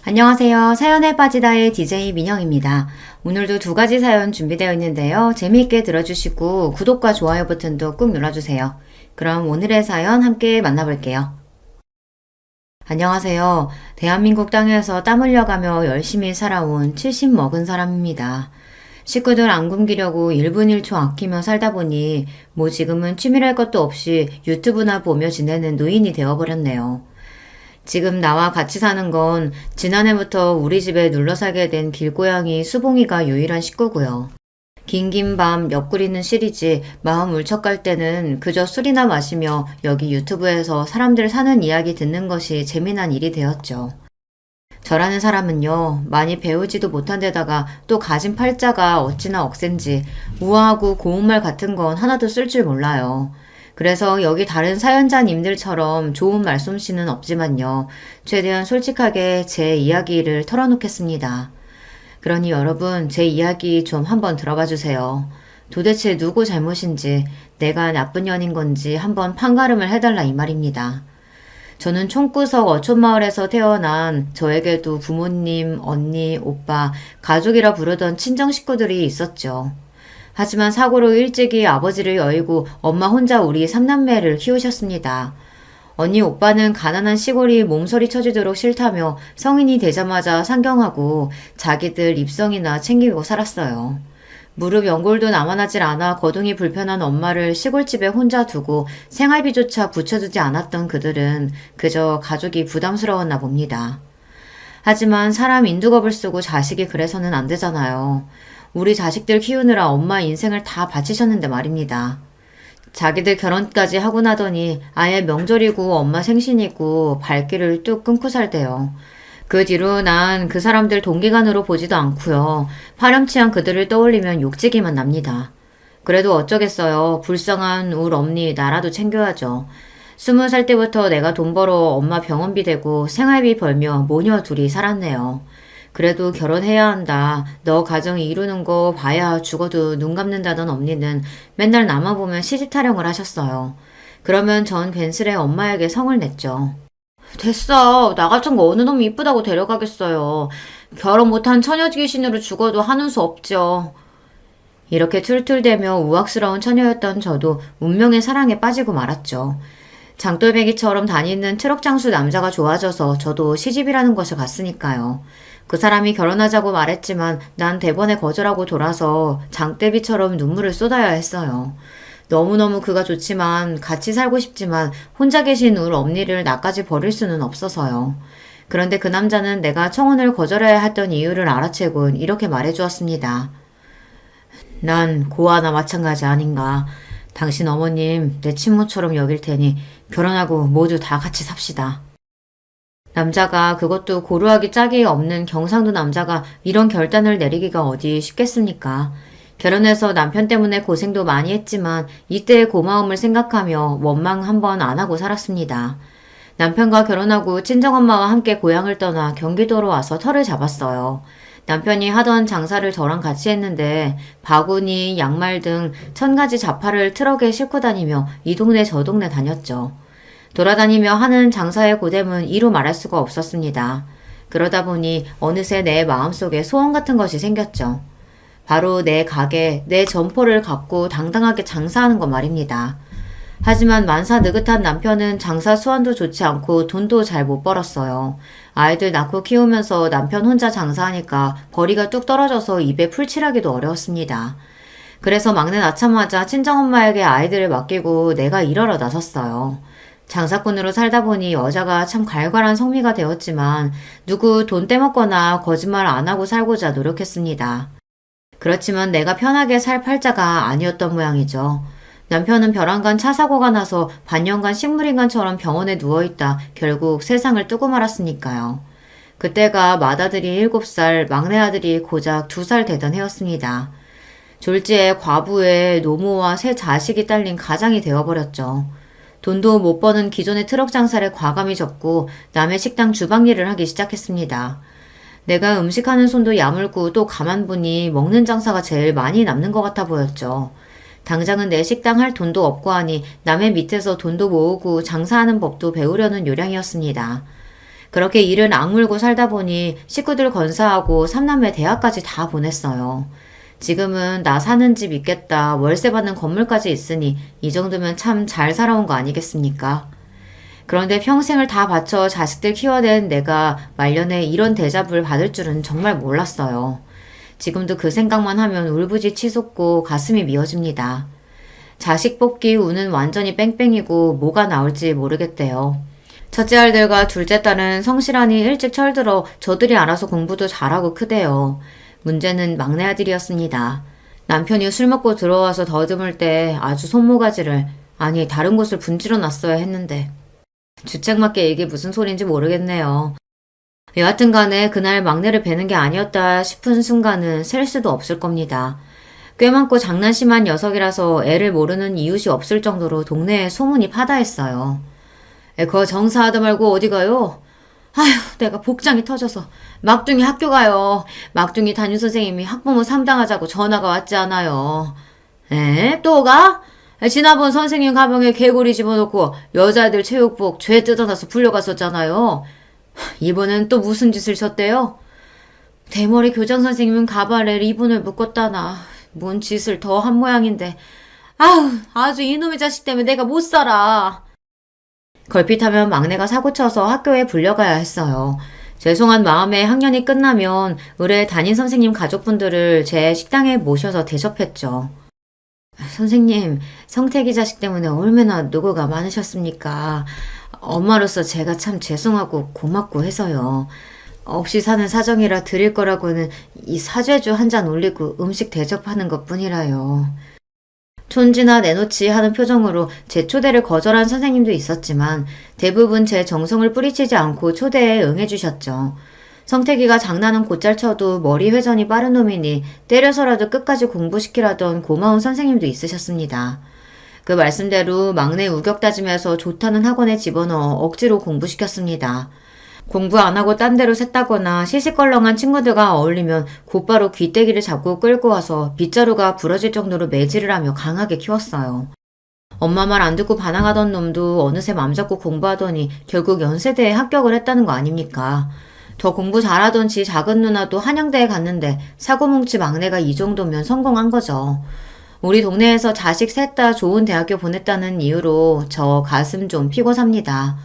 안녕하세요. 사연에 빠지다의 DJ 민영입니다. 오늘도 두 가지 사연 준비되어 있는데요. 재미있게 들어주시고 구독과 좋아요 버튼도 꾹 눌러주세요. 그럼 오늘의 사연 함께 만나볼게요. 안녕하세요. 대한민국 땅에서 땀 흘려가며 열심히 살아온 70 먹은 사람입니다. 식구들 안 굶기려고 1분 1초 아끼며 살다 보니 지금은 취미랄 것도 없이 유튜브나 보며 지내는 노인이 되어버렸네요. 지금 나와 같이 사는 건 지난해부터 우리 집에 눌러 살게 된 길고양이 수봉이가 유일한 식구고요. 긴긴 밤 옆구리는 시리지 마음 울적할 때는 그저 술이나 마시며 여기 유튜브에서 사람들 사는 이야기 듣는 것이 재미난 일이 되었죠. 저라는 사람은요, 많이 배우지도 못한 데다가 또 가진 팔자가 어찌나 억센지 우아하고 고운말 같은 건 하나도 쓸 줄 몰라요. 그래서 여기 다른 사연자님들처럼 좋은 말솜씨는 없지만요. 최대한 솔직하게 제 이야기를 털어놓겠습니다. 그러니 여러분 제 이야기 좀 한번 들어봐 주세요. 도대체 누구 잘못인지 내가 나쁜 년인 건지 한번 판가름을 해달라 이 말입니다. 저는 총구석 어촌마을에서 태어난 저에게도 부모님, 언니, 오빠, 가족이라 부르던 친정 식구들이 있었죠. 하지만 사고로 일찍이 아버지를 여의고 엄마 혼자 우리 삼남매를 키우셨습니다. 언니 오빠는 가난한 시골이 몸서리 쳐지도록 싫다며 성인이 되자마자 상경하고 자기들 입성이나 챙기고 살았어요. 무릎 연골도 남아나질 않아 거동이 불편한 엄마를 시골집에 혼자 두고 생활비조차 붙여주지 않았던 그들은 그저 가족이 부담스러웠나 봅니다. 하지만 사람 인두겁을 쓰고 자식이 그래서는 안 되잖아요. 우리 자식들 키우느라 엄마 인생을 다 바치셨는데 말입니다. 자기들 결혼까지 하고 나더니 아예 명절이고 엄마 생신이고 발길을 뚝 끊고 살대요. 그 뒤로 난 그 사람들 동기간으로 보지도 않고요. 파렴치한 그들을 떠올리면 욕지기만 납니다. 그래도 어쩌겠어요. 불쌍한 울 엄니 나라도 챙겨야죠. 20살 때부터 내가 돈 벌어 엄마 병원비 대고 생활비 벌며 모녀 둘이 살았네요. 그래도 결혼해야 한다. 너 가정이 이루는 거 봐야 죽어도 눈 감는다던 엄니는 맨날 나만 보면 시집 타령을 하셨어요. 그러면 전 괜스레 엄마에게 성을 냈죠. 됐어. 나 같은 거 어느 놈이 이쁘다고 데려가겠어요. 결혼 못한 처녀 귀신으로 죽어도 하는 수 없죠. 이렇게 툴툴대며 우악스러운 처녀였던 저도 운명의 사랑에 빠지고 말았죠. 장돌배기처럼 다니는 트럭 장수 남자가 좋아져서 저도 시집이라는 것을 갔으니까요. 그 사람이 결혼하자고 말했지만 난 대번에 거절하고 돌아서 장대비처럼 눈물을 쏟아야 했어요. 너무너무 그가 좋지만 같이 살고 싶지만 혼자 계신 울 엄니를 나까지 버릴 수는 없어서요. 그런데 그 남자는 내가 청혼을 거절해야 했던 이유를 알아채곤 이렇게 말해주었습니다. 난 고아나 마찬가지 아닌가. 당신 어머님 내 친모처럼 여길 테니 결혼하고 모두 다 같이 삽시다. 남자가 그것도 고루하기 짝이 없는 경상도 남자가 이런 결단을 내리기가 어디 쉽겠습니까? 결혼해서 남편 때문에 고생도 많이 했지만 이때의 고마움을 생각하며 원망 한번 안 하고 살았습니다. 남편과 결혼하고 친정엄마와 함께 고향을 떠나 경기도로 와서 터를 잡았어요. 남편이 하던 장사를 저랑 같이 했는데 바구니, 양말 등 1000가지 잡화를 트럭에 싣고 다니며 이 동네 저 동네 다녔죠. 돌아다니며 하는 장사의 고됨은 이루 말할 수가 없었습니다. 그러다 보니 어느새 내 마음속에 소원 같은 것이 생겼죠. 바로 내 가게, 내 점포를 갖고 당당하게 장사하는 것 말입니다. 하지만 만사 느긋한 남편은 장사 수완도 좋지 않고 돈도 잘 못 벌었어요. 아이들 낳고 키우면서 남편 혼자 장사하니까 벌이가 뚝 떨어져서 입에 풀칠하기도 어려웠습니다. 그래서 막내 낳자마자 친정엄마에게 아이들을 맡기고 내가 일하러 나섰어요. 장사꾼으로 살다 보니 여자가 참 갈갈한 성미가 되었지만 누구 돈 떼먹거나 거짓말 안 하고 살고자 노력했습니다. 그렇지만 내가 편하게 살 팔자가 아니었던 모양이죠. 남편은 벼랑간 차 사고가 나서 반년간 식물인간처럼 병원에 누워있다 결국 세상을 뜨고 말았으니까요. 그때가 맏아들이 7살, 막내 아들이 고작 2살 되던 해였습니다. 졸지에 과부에 노모와 세 자식이 딸린 가장이 되어버렸죠. 돈도 못 버는 기존의 트럭 장사를 과감히 접고 남의 식당 주방 일을 하기 시작했습니다. 내가 음식하는 손도 야물고 또 가만 보니 먹는 장사가 제일 많이 남는 것 같아 보였죠. 당장은 내 식당 할 돈도 없고 하니 남의 밑에서 돈도 모으고 장사하는 법도 배우려는 요량이었습니다. 그렇게 일은 악물고 살다 보니 식구들 건사하고 삼남매 대학까지 다 보냈어요. 지금은 나 사는 집 있겠다, 월세 받는 건물까지 있으니 이 정도면 참 잘 살아온 거 아니겠습니까? 그런데 평생을 다 바쳐 자식들 키워낸 내가 말년에 이런 대접을 받을 줄은 정말 몰랐어요. 지금도 그 생각만 하면 울부짖 치솟고 가슴이 미어집니다. 자식 뽑기 운은 완전히 뺑뺑이고 뭐가 나올지 모르겠대요. 첫째 아들과 둘째 딸은 성실하니 일찍 철들어 저들이 알아서 공부도 잘하고 크대요. 문제는 막내 아들이었습니다. 남편이 술 먹고 들어와서 더듬을 때 아주 손모가지를, 아니 다른 곳을 분질러 놨어야 했는데. 주책맞게 이게 무슨 소린지 모르겠네요. 여하튼 간에 그날 막내를 뵈는 게 아니었다 싶은 순간은 셀 수도 없을 겁니다. 꽤 많고 장난심한 녀석이라서 애를 모르는 이웃이 없을 정도로 동네에 소문이 파다했어요. 거 정사하다 말고 어디 가요? 아휴, 내가 복장이 터져서 막둥이 학교 가요. 막둥이 담임선생님이 학부모 상담하자고 전화가 왔지 않아요. 에? 또 가? 지난번 선생님 가방에 개구리 집어넣고 여자애들 체육복 죄 뜯어놔서 불려갔었잖아요. 이번엔 또 무슨 짓을 졌대요? 대머리 교장선생님은 가발에 리본을 묶었다나 뭔 짓을 더 한 모양인데 아우 아주 이놈의 자식 때문에 내가 못 살아. 걸핏하면 막내가 사고쳐서 학교에 불려가야 했어요. 죄송한 마음에 학년이 끝나면 의뢰 담임선생님 가족분들을 제 식당에 모셔서 대접했죠. 선생님, 성태기 자식 때문에 얼마나 노고가 많으셨습니까? 엄마로서 제가 참 죄송하고 고맙고 해서요. 없이 사는 사정이라 드릴 거라고는 이 사죄주 한 잔 올리고 음식 대접하는 것 뿐이라요. 촌지나 내놓지 하는 표정으로 제 초대를 거절한 선생님도 있었지만 대부분 제 정성을 뿌리치지 않고 초대에 응해주셨죠. 성태기가 장난은 곧잘 쳐도 머리 회전이 빠른 놈이니 때려서라도 끝까지 공부시키라던 고마운 선생님도 있으셨습니다. 그 말씀대로 막내 우격 다짐해서 좋다는 학원에 집어넣어 억지로 공부시켰습니다. 공부 안 하고 딴 데로 샜다거나 시시껄렁한 친구들과 어울리면 곧바로 귀때기를 잡고 끌고 와서 빗자루가 부러질 정도로 매질을 하며 강하게 키웠어요. 엄마 말 안 듣고 반항하던 놈도 어느새 맘 잡고 공부하더니 결국 연세대에 합격을 했다는 거 아닙니까? 더 공부 잘하던 지 작은 누나도 한양대에 갔는데 사고뭉치 막내가 이 정도면 성공한 거죠. 우리 동네에서 자식 셋 다 좋은 대학교 보냈다는 이유로 저 가슴 좀 피고 삽니다.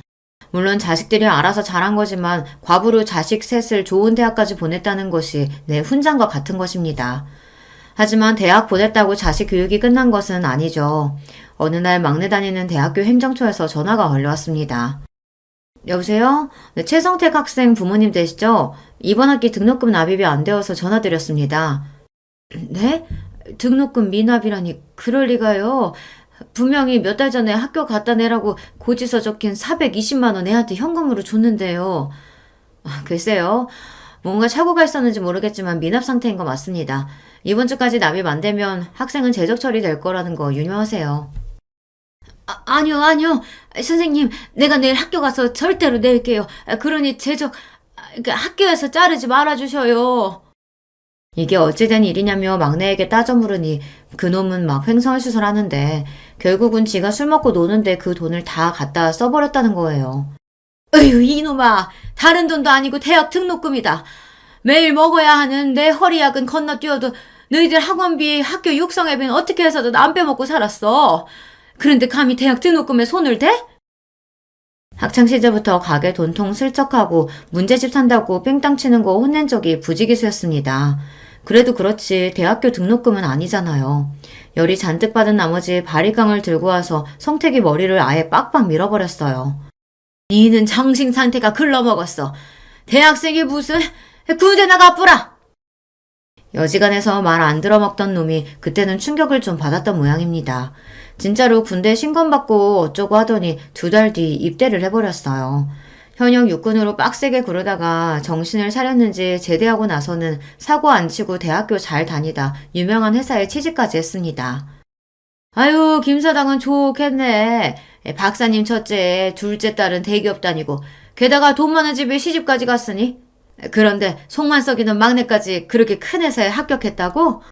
물론 자식들이 알아서 잘한 거지만 과부로 자식 셋을 좋은 대학까지 보냈다는 것이 내 훈장과 같은 것입니다. 하지만 대학 보냈다고 자식 교육이 끝난 것은 아니죠. 어느 날 막내 다니는 대학교 행정처에서 전화가 걸려왔습니다. 여보세요? 네, 최성택 학생 부모님 되시죠? 이번 학기 등록금 납입이 안 되어서 전화드렸습니다. 네? 등록금 미납이라니 그럴 리가요. 분명히 몇 달 전에 학교 갖다 내라고 고지서 적힌 420만 원 애한테 현금으로 줬는데요. 글쎄요. 뭔가 착오가 있었는지 모르겠지만 미납 상태인 거 맞습니다. 이번 주까지 납입 안 되면 학생은 재적 처리될 거라는 거 유념하세요. 아니요. 선생님, 내가 내일 학교 가서 절대로 낼게요. 그러니 학교에서 자르지 말아주셔요. 이게 어찌된 일이냐며 막내에게 따져 물으니 그놈은 막 횡설수설 하는데 결국은 지가 술 먹고 노는데 그 돈을 다 갖다 써버렸다는 거예요. 어휴, 이놈아. 다른 돈도 아니고 대학 등록금이다. 매일 먹어야 하는 내 허리약은 건너뛰어도 너희들 학원비, 학교 육성회비는 어떻게 해서든 안 빼먹고 살았어. 그런데 감히 대학 등록금에 손을 대? 학창시절부터 가게 돈통 슬쩍하고 문제집 산다고 뺑땅 치는 거 혼낸 적이 부지기수였습니다. 그래도 그렇지 대학교 등록금은 아니잖아요. 열이 잔뜩 받은 나머지 바리깡을 들고 와서 성택이 머리를 아예 빡빡 밀어버렸어요. 니는 정신 상태가 글러먹었어. 대학생이 무슨 군대 나가 뿌라. 여지간해서 말 안 들어먹던 놈이 그때는 충격을 좀 받았던 모양입니다. 진짜로 군대 신검받고 어쩌고 하더니 2달 뒤 입대를 해버렸어요. 현역 육군으로 빡세게 구르다가 정신을 차렸는지 제대하고 나서는 사고 안 치고 대학교 잘 다니다 유명한 회사에 취직까지 했습니다. 아유, 김사장은 좋겠네. 박사님 첫째, 둘째 딸은 대기업 다니고 게다가 돈 많은 집에 시집까지 갔으니. 그런데 속만 썩이는 막내까지 그렇게 큰 회사에 합격했다고?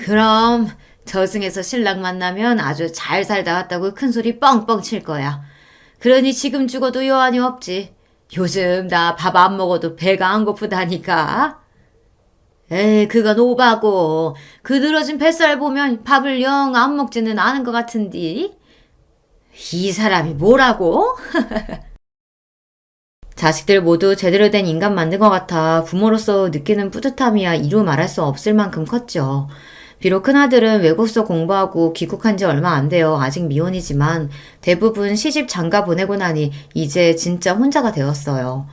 그럼 저승에서 신랑 만나면 아주 잘 살다 왔다고 큰 소리 뻥뻥 칠 거야. 그러니 지금 죽어도 여한이 없지. 요즘 나 밥 안 먹어도 배가 안 고프다니까. 에이, 그건 오바고. 그 늘어진 뱃살 보면 밥을 영 안 먹지는 않은 것 같은디. 이 사람이 뭐라고? 자식들 모두 제대로 된 인간 만든 것 같아 부모로서 느끼는 뿌듯함이야 이루 말할 수 없을 만큼 컸죠. 비록 큰아들은 외국서 공부하고 귀국한 지 얼마 안 되어 아직 미혼이지만 대부분 시집 장가 보내고 나니 이제 진짜 혼자가 되었어요.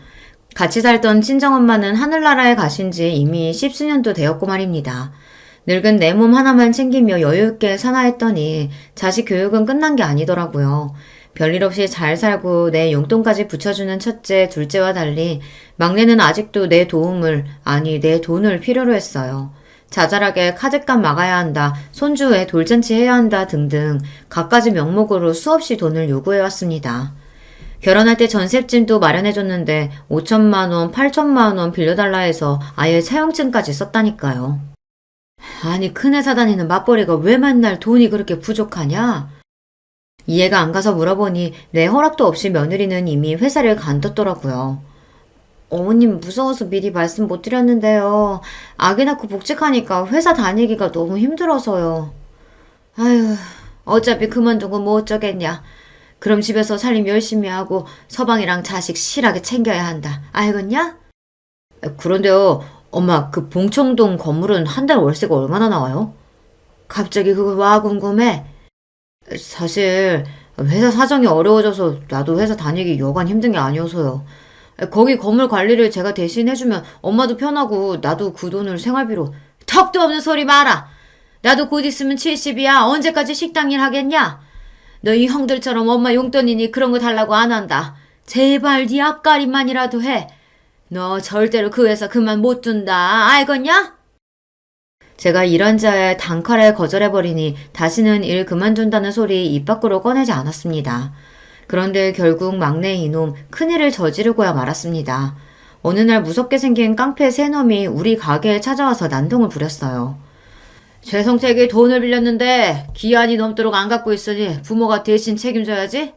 같이 살던 친정엄마는 하늘나라에 가신 지 이미 십수년도 되었고 말입니다. 늙은 내 몸 하나만 챙기며 여유있게 사나 했더니 자식 교육은 끝난 게 아니더라고요. 별일 없이 잘 살고 내 용돈까지 붙여주는 첫째, 둘째와 달리 막내는 아직도 내 도움을, 아니 내 돈을 필요로 했어요. 자잘하게 카드값 막아야 한다, 손주에 돌잔치 해야 한다 등등 갖가지 명목으로 수없이 돈을 요구해왔습니다. 결혼할 때 전셋집도 마련해줬는데 5천만 원, 8천만 원 빌려달라 해서 아예 차용증까지 썼다니까요. 아니 큰 회사 다니는 맞벌이가 왜 맨날 돈이 그렇게 부족하냐? 이해가 안 가서 물어보니 내 허락도 없이 며느리는 이미 회사를 간뒀더라고요. 어머님 무서워서 미리 말씀 못 드렸는데요. 아기 낳고 복직하니까 회사 다니기가 너무 힘들어서요. 아휴, 어차피 그만두고 뭐 어쩌겠냐. 그럼 집에서 살림 열심히 하고 서방이랑 자식 실하게 챙겨야 한다. 알겠냐? 그런데요, 엄마 그 봉청동 건물은 한 달 월세가 얼마나 나와요? 갑자기 그거 와 궁금해? 사실 회사 사정이 어려워져서 나도 회사 다니기 여간 힘든 게 아니어서요. 거기 건물 관리를 제가 대신 해주면 엄마도 편하고 나도 그 돈을 생활비로. 턱도 없는 소리 마라. 나도 곧 있으면 70이야. 언제까지 식당 일 하겠냐? 너희 형들처럼 엄마 용돈이니 그런 거 달라고 안 한다. 제발 네 앞가림만이라도 해. 너 절대로 그 회사 그만 못 둔다. 알겠냐? 제가 이런저런 단칼에 거절해버리니 다시는 일 그만둔다는 소리 입 밖으로 꺼내지 않았습니다. 그런데 결국 막내 이놈 큰일을 저지르고야 말았습니다. 어느 날 무섭게 생긴 깡패 세 놈이 우리 가게에 찾아와서 난동을 부렸어요. 최성택이 돈을 빌렸는데 기한이 넘도록 안 갚고 있으니 부모가 대신 책임져야지.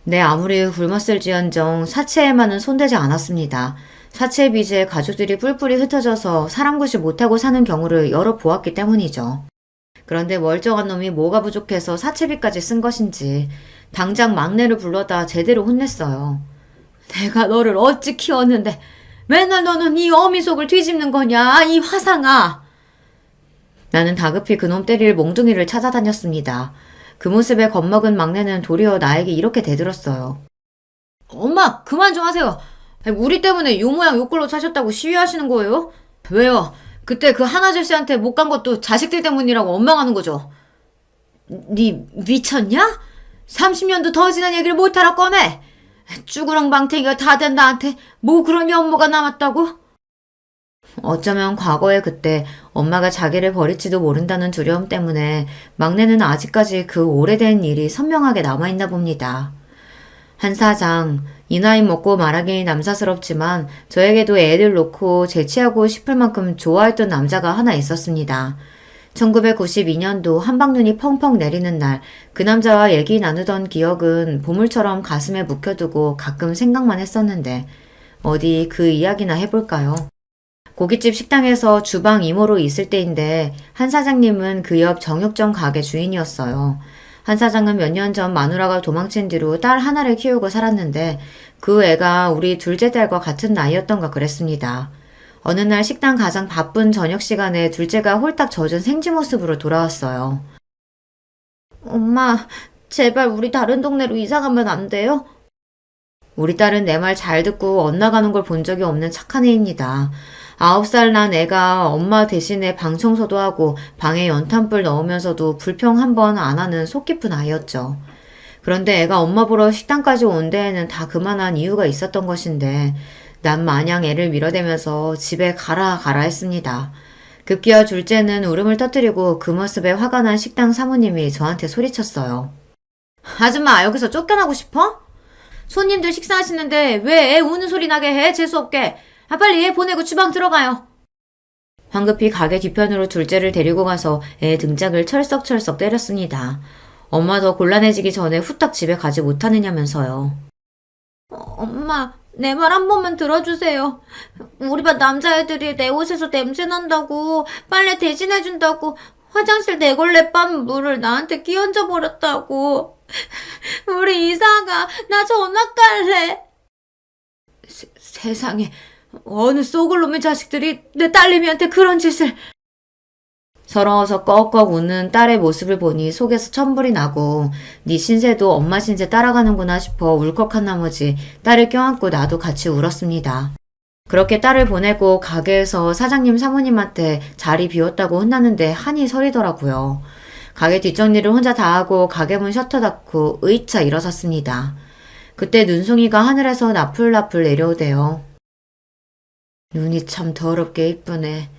네, 아무리 굶었을지언정 사채에만은 손대지 않았습니다. 사채 빚에 가족들이 뿔뿔이 흩어져서 사람 구실 못하고 사는 경우를 여러 보았기 때문이죠. 그런데 멀쩡한 놈이 뭐가 부족해서 사채비까지 쓴 것인지 당장 막내를 불러다 제대로 혼냈어요. 내가 너를 어찌 키웠는데 맨날 너는 이 어미 속을 뒤집는 거냐, 이 화상아. 나는 다급히 그놈 때릴 몽둥이를 찾아다녔습니다. 그 모습에 겁먹은 막내는 도리어 나에게 이렇게 대들었어요. 엄마 그만 좀 하세요. 우리 때문에 요 모양 요 꼴로 사셨다고 시위하시는 거예요? 왜요? 그때 그 한 아저씨한테 못 간 것도 자식들 때문이라고 원망하는 거죠. 니 미쳤냐? 30년도 더 지난 얘기를 못하라 꺼내. 쭈구렁 방태기가 다 된 나한테 뭐 그런 연모가 남았다고? 어쩌면 과거에 그때 엄마가 자기를 버릴지도 모른다는 두려움 때문에 막내는 아직까지 그 오래된 일이 선명하게 남아있나 봅니다. 한 사장, 이 나이 먹고 말하기 남사스럽지만 저에게도 애를 놓고 재치하고 싶을 만큼 좋아했던 남자가 하나 있었습니다. 1992년도 한방눈이 펑펑 내리는 날 그 남자와 얘기 나누던 기억은 보물처럼 가슴에 묵혀두고 가끔 생각만 했었는데 어디 그 이야기나 해볼까요? 고깃집 식당에서 주방 이모로 있을 때인데 한 사장님은 그 옆 정육점 가게 주인이었어요. 한 사장은 몇 년 전 마누라가 도망친 뒤로 딸 하나를 키우고 살았는데 그 애가 우리 둘째 딸과 같은 나이였던가 그랬습니다. 어느 날 식당 가장 바쁜 저녁 시간에 둘째가 홀딱 젖은 생쥐 모습으로 돌아왔어요. 엄마, 제발 우리 다른 동네로 이사 가면 안 돼요? 우리 딸은 내 말 잘 듣고 엇나가는 걸 본 적이 없는 착한 애입니다. 9살 난 애가 엄마 대신에 방 청소도 하고 방에 연탄불 넣으면서도 불평 한 번 안 하는 속 깊은 아이였죠. 그런데 애가 엄마 보러 식당까지 온 데에는 다 그만한 이유가 있었던 것인데 난 마냥 애를 밀어대면서 집에 가라 했습니다. 급기야 둘째는 울음을 터뜨리고 그 모습에 화가 난 식당 사모님이 저한테 소리쳤어요. 아줌마 여기서 쫓겨나고 싶어? 손님들 식사하시는데 왜 애 우는 소리 나게 해? 재수없게. 빨리 애 보내고 주방 들어가요. 황급히 가게 뒤편으로 둘째를 데리고 가서 애 등짝을 철썩철썩 때렸습니다. 엄마 더 곤란해지기 전에 후딱 집에 가지 못하느냐면서요. 엄마, 내 말 한 번만 들어주세요. 우리 반 남자애들이 내 옷에서 냄새 난다고, 빨래 대신해준다고, 화장실 내걸레 빤 물을 나한테 끼얹어 버렸다고. 우리 이사가 나 전학 갈래. 세상에, 어느 쏘글 놈의 자식들이 내 딸내미한테 그런 짓을. 서러워서 꺽꺽 웃는 딸의 모습을 보니 속에서 천불이 나고 네 신세도 엄마 신세 따라가는구나 싶어 울컥한 나머지 딸을 껴안고 나도 같이 울었습니다. 그렇게 딸을 보내고 가게에서 사장님 사모님한테 자리 비웠다고 혼났는데 한이 서리더라고요. 가게 뒷정리를 혼자 다 하고 가게 문 셔터 닫고 의차 일어섰습니다. 그때 눈송이가 하늘에서 나풀나풀 내려오대요. 눈이 참 더럽게 이쁘네.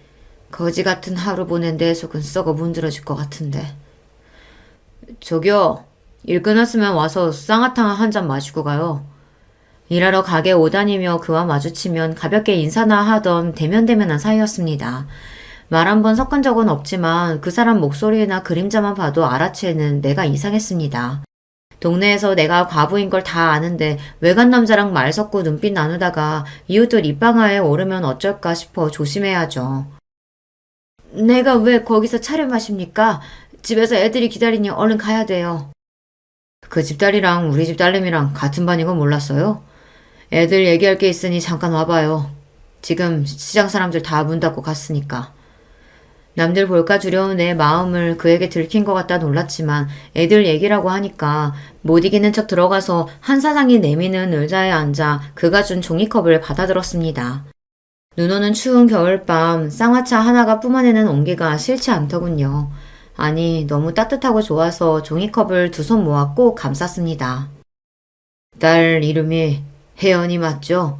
거지 같은 하루 보낸 내 속은 썩어 문드러질 것 같은데. 저기요, 일 끝났으면 와서 쌍화탕 한 잔 마시고 가요. 일하러 가게 오다니며 그와 마주치면 가볍게 인사나 하던 대면대면한 사이였습니다. 말 한 번 섞은 적은 없지만 그 사람 목소리나 그림자만 봐도 알아채는 내가 이상했습니다. 동네에서 내가 과부인 걸 다 아는데 외간 남자랑 말 섞고 눈빛 나누다가 이웃들 입방아에 오르면 어쩔까 싶어 조심해야죠. 내가 왜 거기서 차를 마십니까? 집에서 애들이 기다리니 얼른 가야 돼요. 그 집딸이랑 우리 집 딸내미랑 같은 반인 건 몰랐어요? 애들 얘기할 게 있으니 잠깐 와봐요. 지금 시장 사람들 다 문 닫고 갔으니까. 남들 볼까 두려운 내 마음을 그에게 들킨 것 같다 놀랐지만 애들 얘기라고 하니까 못 이기는 척 들어가서 한 사장이 내미는 의자에 앉아 그가 준 종이컵을 받아들었습니다. 눈 오는 추운 겨울밤 쌍화차 하나가 뿜어내는 온기가 싫지 않더군요. 아니 너무 따뜻하고 좋아서 종이컵을 두 손 모아 꼭 감쌌습니다. 딸 이름이 혜연이 맞죠?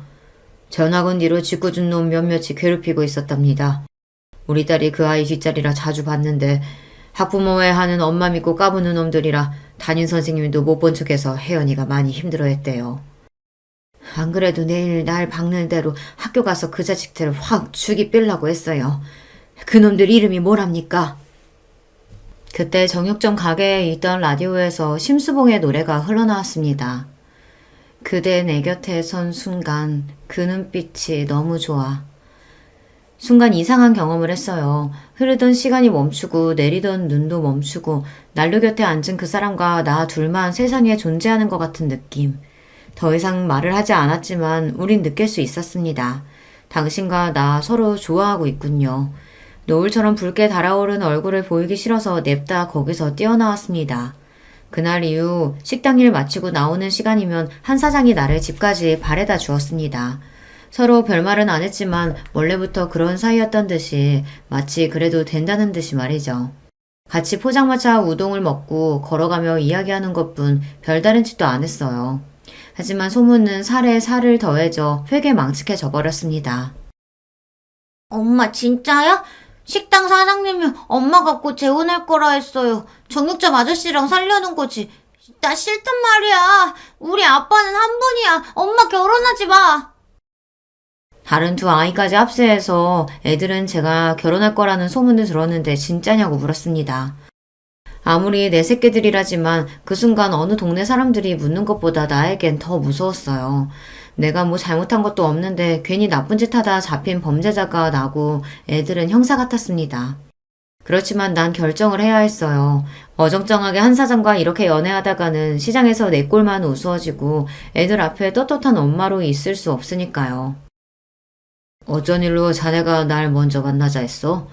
전학 온 뒤로 짓궂은 놈 몇몇이 괴롭히고 있었답니다. 우리 딸이 그 아이 뒷자리라 자주 봤는데 학부모회 하는 엄마 믿고 까부는 놈들이라 담임 선생님도 못 본 척해서 혜연이가 많이 힘들어했대요. 안 그래도 내일 날 박는 대로 학교 가서 그 자식들을 확 죽이 삘라고 했어요. 그놈들 이름이 뭐랍니까? 그때 정육점 가게에 있던 라디오에서 심수봉의 노래가 흘러나왔습니다. 그대 내 곁에 선 순간 그 눈빛이 너무 좋아. 순간 이상한 경험을 했어요. 흐르던 시간이 멈추고 내리던 눈도 멈추고 난로 곁에 앉은 그 사람과 나 둘만 세상에 존재하는 것 같은 느낌. 더 이상 말을 하지 않았지만 우린 느낄 수 있었습니다. 당신과 나 서로 좋아하고 있군요. 노을처럼 붉게 달아오른 얼굴을 보이기 싫어서 냅다 거기서 뛰어나왔습니다. 그날 이후 식당 일 마치고 나오는 시간이면 한 사장이 나를 집까지 바래다 주었습니다. 서로 별말은 안 했지만 원래부터 그런 사이였던 듯이 마치 그래도 된다는 듯이 말이죠. 같이 포장마차 우동을 먹고 걸어가며 이야기하는 것뿐 별다른 짓도 안 했어요. 하지만 소문은 살에 살을 더해져 회개망측해져 버렸습니다. 엄마 진짜야? 식당 사장님이 엄마 갖고 재혼할 거라 했어요. 정육점 아저씨랑 살려는 거지. 나 싫단 말이야. 우리 아빠는 한 분이야. 엄마 결혼하지 마. 다른 두 아이까지 합세해서 애들은 제가 결혼할 거라는 소문을 들었는데 진짜냐고 물었습니다. 아무리 내 새끼들이라지만 그 순간 어느 동네 사람들이 묻는 것보다 나에겐 더 무서웠어요. 내가 뭐 잘못한 것도 없는데 괜히 나쁜 짓 하다 잡힌 범죄자가 나고 애들은 형사 같았습니다. 그렇지만 난 결정을 해야 했어요. 어정쩡하게 한 사장과 이렇게 연애하다가는 시장에서 내 꼴만 우스워지고 애들 앞에 떳떳한 엄마로 있을 수 없으니까요. 어쩐 일로 자네가 날 먼저 만나자 했어?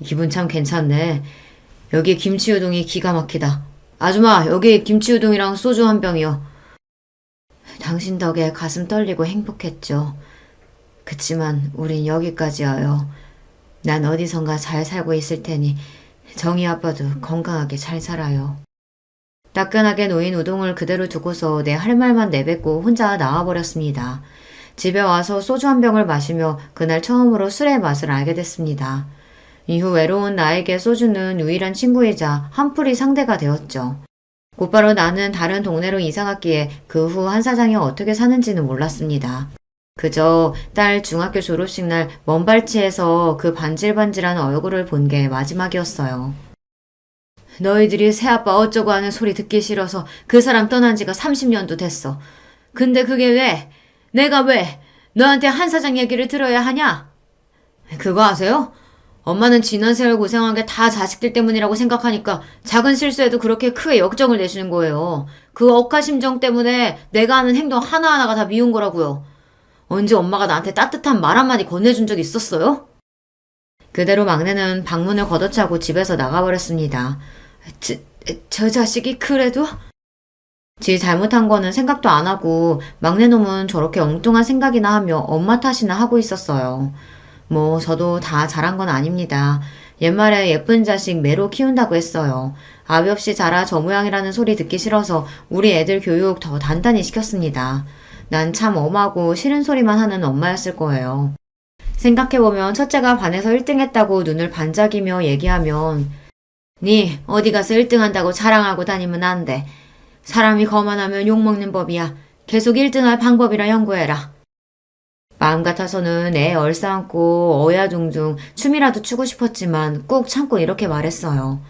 기분 참 괜찮네. 여기 김치우동이 기가 막히다. 아줌마, 여기 김치우동이랑 소주 한 병이요. 당신 덕에 가슴 떨리고 행복했죠. 그치만 우린 여기까지여요. 난 어디선가 잘 살고 있을 테니 정희 아빠도 건강하게 잘 살아요. 따끈하게 놓인 우동을 그대로 두고서 내 할 말만 내뱉고 혼자 나와버렸습니다. 집에 와서 소주 한 병을 마시며 그날 처음으로 술의 맛을 알게 됐습니다. 이후 외로운 나에게 소주는 유일한 친구이자 한풀이 상대가 되었죠. 곧바로 나는 다른 동네로 이사 갔기에 그 후 한 사장이 어떻게 사는지는 몰랐습니다. 그저 딸 중학교 졸업식 날 먼발치에서 그 반질반질한 얼굴을 본 게 마지막이었어요. 너희들이 새아빠 어쩌고 하는 소리 듣기 싫어서 그 사람 떠난 지가 30년도 됐어. 근데 그게 왜? 내가 왜 너한테 한 사장 얘기를 들어야 하냐? 그거 아세요? 엄마는 지난 세월 고생한 게 다 자식들 때문이라고 생각하니까 작은 실수에도 그렇게 크게 역정을 내시는 거예요. 그 억하심정 때문에 내가 하는 행동 하나하나가 다 미운 거라고요. 언제 엄마가 나한테 따뜻한 말 한마디 건네준 적 있었어요? 그대로 막내는 방문을 걷어차고 집에서 나가버렸습니다. 저 자식이 그래도? 지 잘못한 거는 생각도 안 하고 막내놈은 저렇게 엉뚱한 생각이나 하며 엄마 탓이나 하고 있었어요. 뭐 저도 다 잘한 건 아닙니다. 옛말에 예쁜 자식 매로 키운다고 했어요. 아비 없이 자라 저 모양이라는 소리 듣기 싫어서 우리 애들 교육 더 단단히 시켰습니다. 난 참 엄하고 싫은 소리만 하는 엄마였을 거예요. 생각해보면 첫째가 반에서 1등 했다고 눈을 반짝이며 얘기하면 니 어디 가서 1등 한다고 자랑하고 다니면 안 돼. 사람이 거만하면 욕먹는 법이야. 계속 1등할 방법이라 연구해라. 마음 같아서는 애 얼싸안고 어야둥둥 춤이라도 추고 싶었지만 꾹 참고 이렇게 말했어요.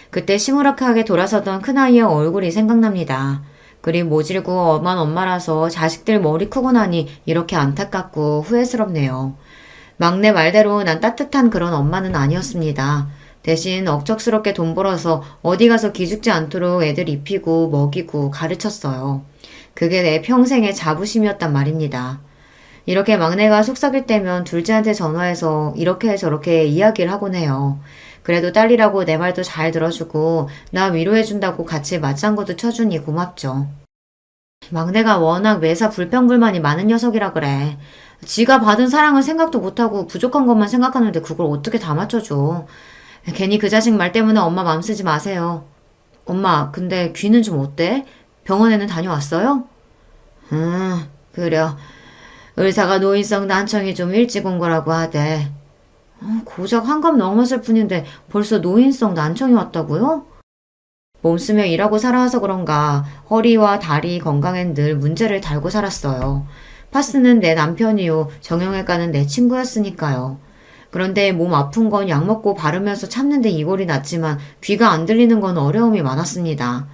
그때 시무룩하게 돌아서던 큰아이의 얼굴이 생각납니다. 그리 모질고 엄한 엄마라서 자식들 머리 크고 나니 이렇게 안타깝고 후회스럽네요. 막내 말대로 난 따뜻한 그런 엄마는 아니었습니다. 대신 억척스럽게 돈 벌어서 어디 가서 기죽지 않도록 애들 입히고 먹이고 가르쳤어요. 그게 내 평생의 자부심이었단 말입니다. 이렇게 막내가 속삭일 때면 둘째한테 전화해서 이렇게 저렇게 이야기를 하곤 해요. 그래도 딸이라고 내 말도 잘 들어주고 나 위로해준다고 같이 맞장구도 쳐주니 고맙죠. 막내가 워낙 매사 불평불만이 많은 녀석이라 그래. 지가 받은 사랑은 생각도 못하고 부족한 것만 생각하는데 그걸 어떻게 다 맞춰줘. 괜히 그 자식 말 때문에 엄마 맘 쓰지 마세요. 엄마, 근데 귀는 좀 어때? 병원에는 다녀왔어요? 그래. 의사가 노인성 난청이 좀 일찍 온 거라고 하대. 고작 환갑 넘었을 뿐인데 벌써 노인성 난청이 왔다고요? 몸쓰며 일하고 살아와서 그런가 허리와 다리 건강엔 늘 문제를 달고 살았어요. 파스는 내 남편이요. 정형외과는 내 친구였으니까요. 그런데 몸 아픈 건 약 먹고 바르면서 참는데 이골이 났지만 귀가 안 들리는 건 어려움이 많았습니다.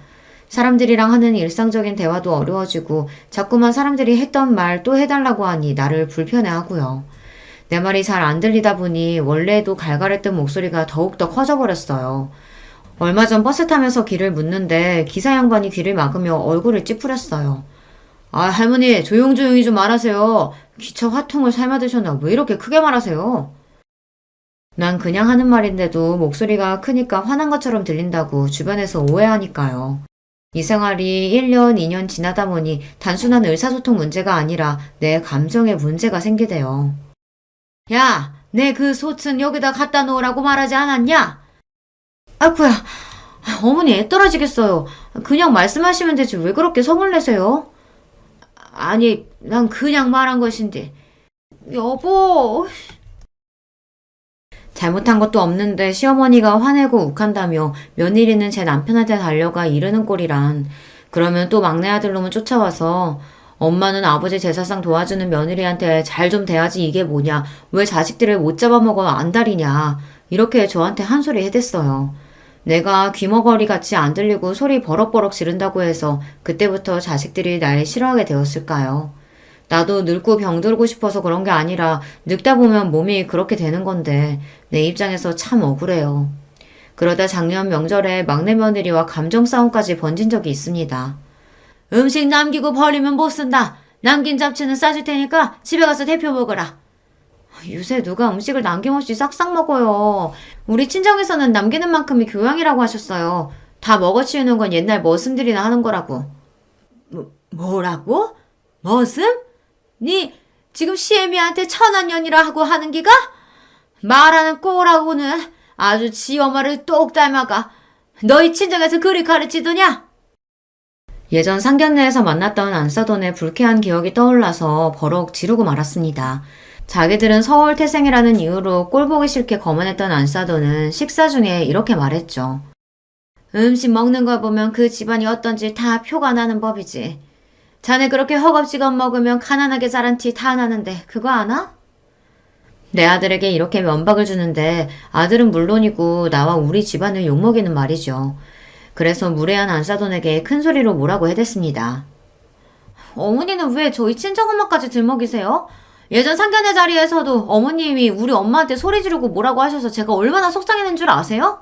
사람들이랑 하는 일상적인 대화도 어려워지고 자꾸만 사람들이 했던 말 또 해달라고 하니 나를 불편해하고요. 내 말이 잘 안 들리다 보니 원래도 갈갈했던 목소리가 더욱더 커져버렸어요. 얼마 전 버스 타면서 길을 묻는데 기사 양반이 귀를 막으며 얼굴을 찌푸렸어요. 할머니 조용조용히 좀 말하세요. 귀처 화통을 삶아드셨나 왜 이렇게 크게 말하세요? 난 그냥 하는 말인데도 목소리가 크니까 화난 것처럼 들린다고 주변에서 오해하니까요. 이 생활이 1년, 2년 지나다 보니 단순한 의사소통 문제가 아니라 내 감정에 문제가 생기대요. 야, 내 그 소튼 여기다 갖다 놓으라고 말하지 않았냐? 아이쿠야, 어머니 애 떨어지겠어요. 그냥 말씀하시면 되지 왜 그렇게 성을 내세요? 아니, 난 그냥 말한 것인데. 여보. 잘못한 것도 없는데 시어머니가 화내고 욱한다며 며느리는 제 남편한테 달려가 이르는 꼴이란. 그러면 또 막내 아들놈은 쫓아와서 엄마는 아버지 제사상 도와주는 며느리한테 잘 좀 대하지 이게 뭐냐. 왜 자식들을 못 잡아먹어 안달이냐. 이렇게 저한테 한 소리 해댔어요. 내가 귀머거리 같이 안 들리고 소리 버럭버럭 지른다고 해서 그때부터 자식들이 날 싫어하게 되었을까요? 나도 늙고 병들고 싶어서 그런 게 아니라 늙다 보면 몸이 그렇게 되는 건데 내 입장에서 참 억울해요. 그러다 작년 명절에 막내 며느리와 감정 싸움까지 번진 적이 있습니다. 음식 남기고 버리면 못 쓴다. 남긴 잡채는 싸줄 테니까 집에 가서 데펴 먹어라. 요새 누가 음식을 남김없이 싹싹 먹어요. 우리 친정에서는 남기는 만큼이 교양이라고 하셨어요. 다 먹어치우는 건 옛날 머슴들이나 하는 거라고. 뭐라고? 머슴? 니 지금 시애미한테 천한년이라 하고 하는 기가? 말하는 꼬라고는 아주 지 엄마를 똑 닮아가. 너희 친정에서 그리 가르치더냐? 예전 상견례에서 만났던 안사돈의 불쾌한 기억이 떠올라서 버럭 지르고 말았습니다. 자기들은 서울 태생이라는 이유로 꼴보기 싫게 거만했던 안사돈은 식사 중에 이렇게 말했죠. 음식 먹는 걸 보면 그 집안이 어떤지 다 표가 나는 법이지. 자네 그렇게 허겁지겁 먹으면 가난하게 자란 티 다 나는데 그거 아나? 내 아들에게 이렇게 면박을 주는데 아들은 물론이고 나와 우리 집안을 욕먹이는 말이죠. 그래서 무례한 안사돈에게 큰 소리로 뭐라고 해댔습니다. 어머니는 왜 저희 친정엄마까지 들먹이세요? 예전 상견례 자리에서도 어머님이 우리 엄마한테 소리 지르고 뭐라고 하셔서 제가 얼마나 속상했는 줄 아세요?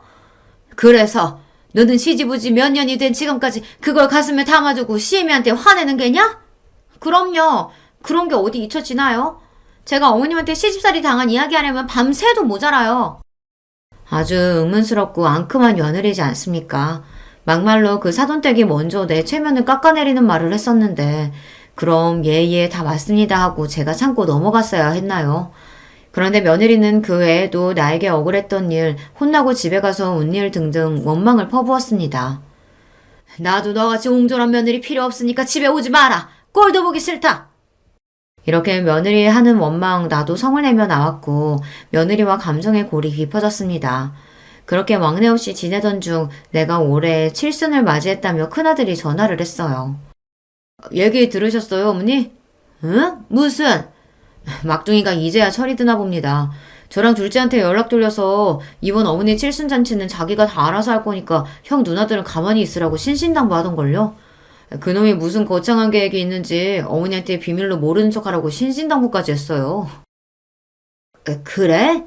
그래서 너는 시집오지 몇 년이 된 지금까지 그걸 가슴에 담아두고 시애미한테 화내는 게냐? 그럼요. 그런 게 어디 잊혀지나요? 제가 어머님한테 시집살이 당한 이야기 하려면 밤새도 모자라요. 아주 의문스럽고 앙큼한 며느리지 않습니까? 막말로 그 사돈댁이 먼저 내 체면을 깎아내리는 말을 했었는데 그럼 예예 다 맞습니다 하고 제가 참고 넘어갔어야 했나요? 그런데 며느리는 그 외에도 나에게 억울했던 일, 혼나고 집에 가서 운 일 등등 원망을 퍼부었습니다. 나도 너같이 옹졸한 며느리 필요 없으니까 집에 오지 마라. 꼴도 보기 싫다. 이렇게 며느리 하는 원망 나도 성을 내며 나왔고 며느리와 감정의 골이 깊어졌습니다. 그렇게 왕래 없이 지내던 중 내가 올해 칠순을 맞이했다며 큰아들이 전화를 했어요. 얘기 들으셨어요, 어머니? 응? 무슨? 막둥이가 이제야 철이 드나 봅니다. 저랑 둘째한테 연락 돌려서 이번 어머니 칠순잔치는 자기가 다 알아서 할 거니까 형 누나들은 가만히 있으라고 신신당부하던걸요. 그놈이 무슨 거창한 계획이 있는지 어머니한테 비밀로 모르는 척하라고 신신당부까지 했어요. 그래?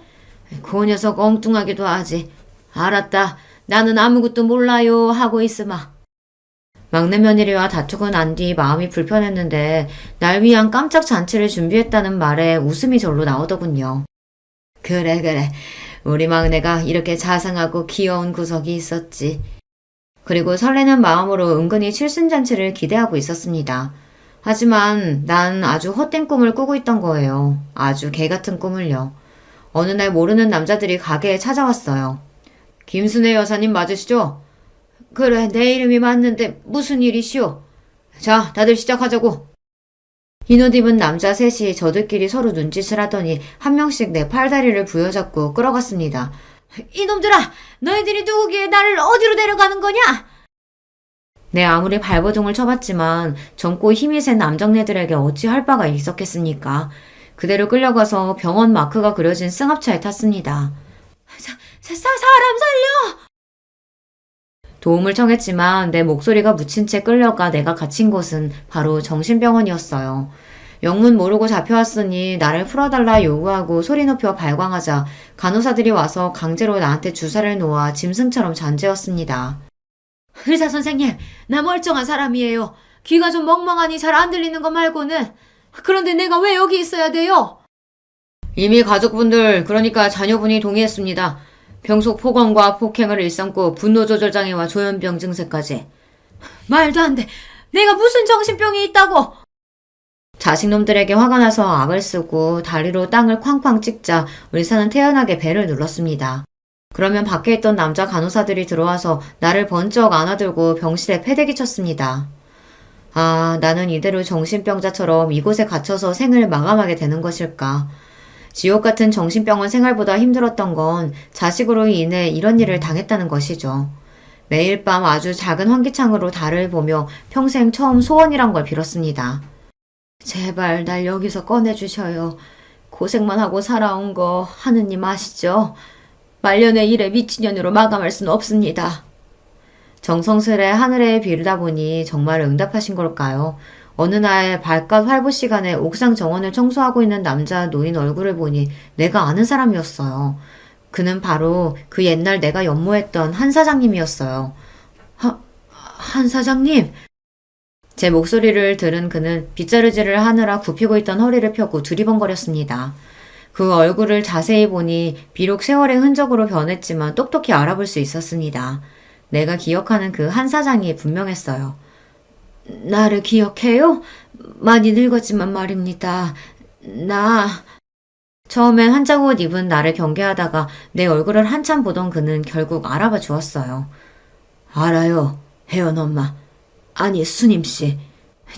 그 녀석 엉뚱하기도 하지. 알았다. 나는 아무것도 몰라요 하고 있으마. 막내 며느리와 다투고 난 뒤 마음이 불편했는데 날 위한 깜짝 잔치를 준비했다는 말에 웃음이 절로 나오더군요. 그래. 우리 막내가 이렇게 자상하고 귀여운 구석이 있었지. 그리고 설레는 마음으로 은근히 칠순잔치를 기대하고 있었습니다. 하지만 난 아주 헛된 꿈을 꾸고 있던 거예요. 아주 개같은 꿈을요. 어느 날 모르는 남자들이 가게에 찾아왔어요. 김순애 여사님 맞으시죠? 그래, 내 이름이 맞는데 무슨 일이시오? 자, 다들 시작하자고. 흰옷 입은 남자 셋이 저들끼리 서로 눈짓을 하더니 한 명씩 내 팔다리를 부여잡고 끌어갔습니다. 이놈들아! 너희들이 누구기에 나를 어디로 데려가는 거냐? 내 아무리 발버둥을 쳐봤지만 젊고 힘이 센 남정네들에게 어찌 할 바가 있었겠습니까? 그대로 끌려가서 병원 마크가 그려진 승합차에 탔습니다. 사람 살려! 도움을 청했지만 내 목소리가 묻힌 채 끌려가 내가 갇힌 곳은 바로 정신병원이었어요. 영문 모르고 잡혀왔으니 나를 풀어달라 요구하고 소리 높여 발광하자 간호사들이 와서 강제로 나한테 주사를 놓아 짐승처럼 잔재웠습니다. 의사 선생님, 나 멀쩡한 사람이에요. 귀가 좀 멍멍하니 잘 안 들리는 거 말고는. 그런데 내가 왜 여기 있어야 돼요? 이미 가족분들, 그러니까 자녀분이 동의했습니다. 병속 폭언과 폭행을 일삼고 분노조절장애와 조현병 증세까지. 말도 안 돼. 내가 무슨 정신병이 있다고. 자식놈들에게 화가 나서 악을 쓰고 다리로 땅을 쾅쾅 찍자 의사는 태연하게 배를 눌렀습니다. 그러면 밖에 있던 남자 간호사들이 들어와서 나를 번쩍 안아들고 병실에 패대기 쳤습니다. 아, 나는 이대로 정신병자처럼 이곳에 갇혀서 생을 마감하게 되는 것일까. 지옥 같은 정신병원 생활보다 힘들었던 건 자식으로 인해 이런 일을 당했다는 것이죠. 매일 밤 아주 작은 환기창으로 달을 보며 평생 처음 소원이란 걸 빌었습니다. 제발 날 여기서 꺼내주셔요. 고생만 하고 살아온 거 하느님 아시죠? 말년의 일에 미친년으로 마감할 수는 없습니다. 정성스레 하늘에 비르다 보니 정말 응답하신 걸까요? 어느 날 발갓 활보 시간에 옥상 정원을 청소하고 있는 남자 노인 얼굴을 보니 내가 아는 사람이었어요. 그는 바로 그 옛날 내가 연모했던 한 사장님이었어요. 한 사장님? 제 목소리를 들은 그는 빗자루질을 하느라 굽히고 있던 허리를 펴고 두리번거렸습니다. 그 얼굴을 자세히 보니 비록 세월의 흔적으로 변했지만 똑똑히 알아볼 수 있었습니다. 내가 기억하는 그 한 사장이 분명했어요. 나를 기억해요? 많이 늙었지만 말입니다. 처음엔 한자구 옷 입은 나를 경계하다가 내 얼굴을 한참 보던 그는 결국 알아봐 주었어요. 알아요, 혜연 엄마. 아니, 수님씨.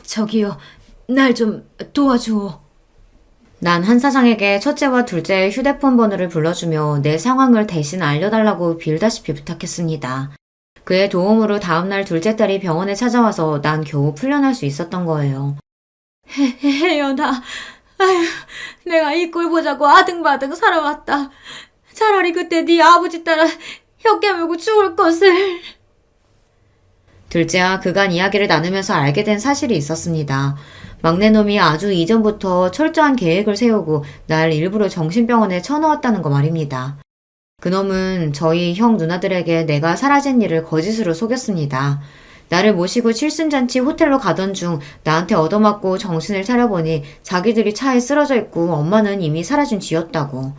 저기요, 날 좀 도와주오. 난 한 사장에게 첫째와 둘째의 휴대폰 번호를 불러주며 내 상황을 대신 알려달라고 빌다시피 부탁했습니다. 그의 도움으로 다음날 둘째 딸이 병원에 찾아와서 난 겨우 풀려날 수 있었던 거예요. 혜연아, 아휴, 내가 이 꼴 보자고 아등바등 살아왔다. 차라리 그때 네 아버지 따라 혀 깨물고 죽을 것을. 둘째와 그간 이야기를 나누면서 알게 된 사실이 있었습니다. 막내놈이 아주 이전부터 철저한 계획을 세우고 날 일부러 정신병원에 쳐넣었다는 거 말입니다. 그놈은 저희 형 누나들에게 내가 사라진 일을 거짓으로 속였습니다. 나를 모시고 칠순잔치 호텔로 가던 중 나한테 얻어맞고 정신을 차려보니 자기들이 차에 쓰러져 있고 엄마는 이미 사라진 쥐였다고.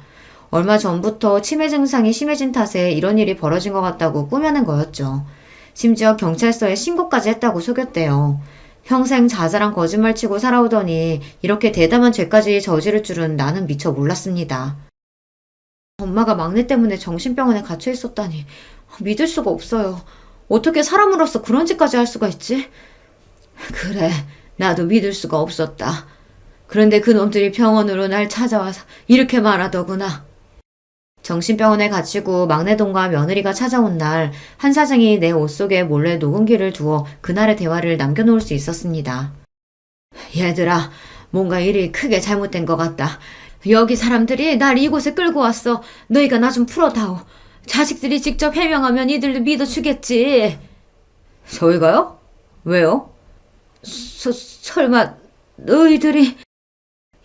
얼마 전부터 치매 증상이 심해진 탓에 이런 일이 벌어진 것 같다고 꾸며낸 거였죠. 심지어 경찰서에 신고까지 했다고 속였대요. 평생 자잘한 거짓말 치고 살아오더니 이렇게 대담한 죄까지 저지를 줄은 나는 미처 몰랐습니다. 엄마가 막내 때문에 정신병원에 갇혀 있었다니 믿을 수가 없어요. 어떻게 사람으로서 그런 짓까지 할 수가 있지? 그래, 나도 믿을 수가 없었다. 그런데 그놈들이 병원으로 날 찾아와서 이렇게 말하더구나. 정신병원에 갇히고 막내동과 며느리가 찾아온 날, 한 사장이 내 옷 속에 몰래 녹음기를 두어 그날의 대화를 남겨놓을 수 있었습니다. 얘들아, 뭔가 일이 크게 잘못된 것 같다. 여기 사람들이 날 이곳에 끌고 왔어. 너희가 나 좀 풀어다오. 자식들이 직접 해명하면 이들도 믿어주겠지. 저희가요? 왜요? 설마 너희들이...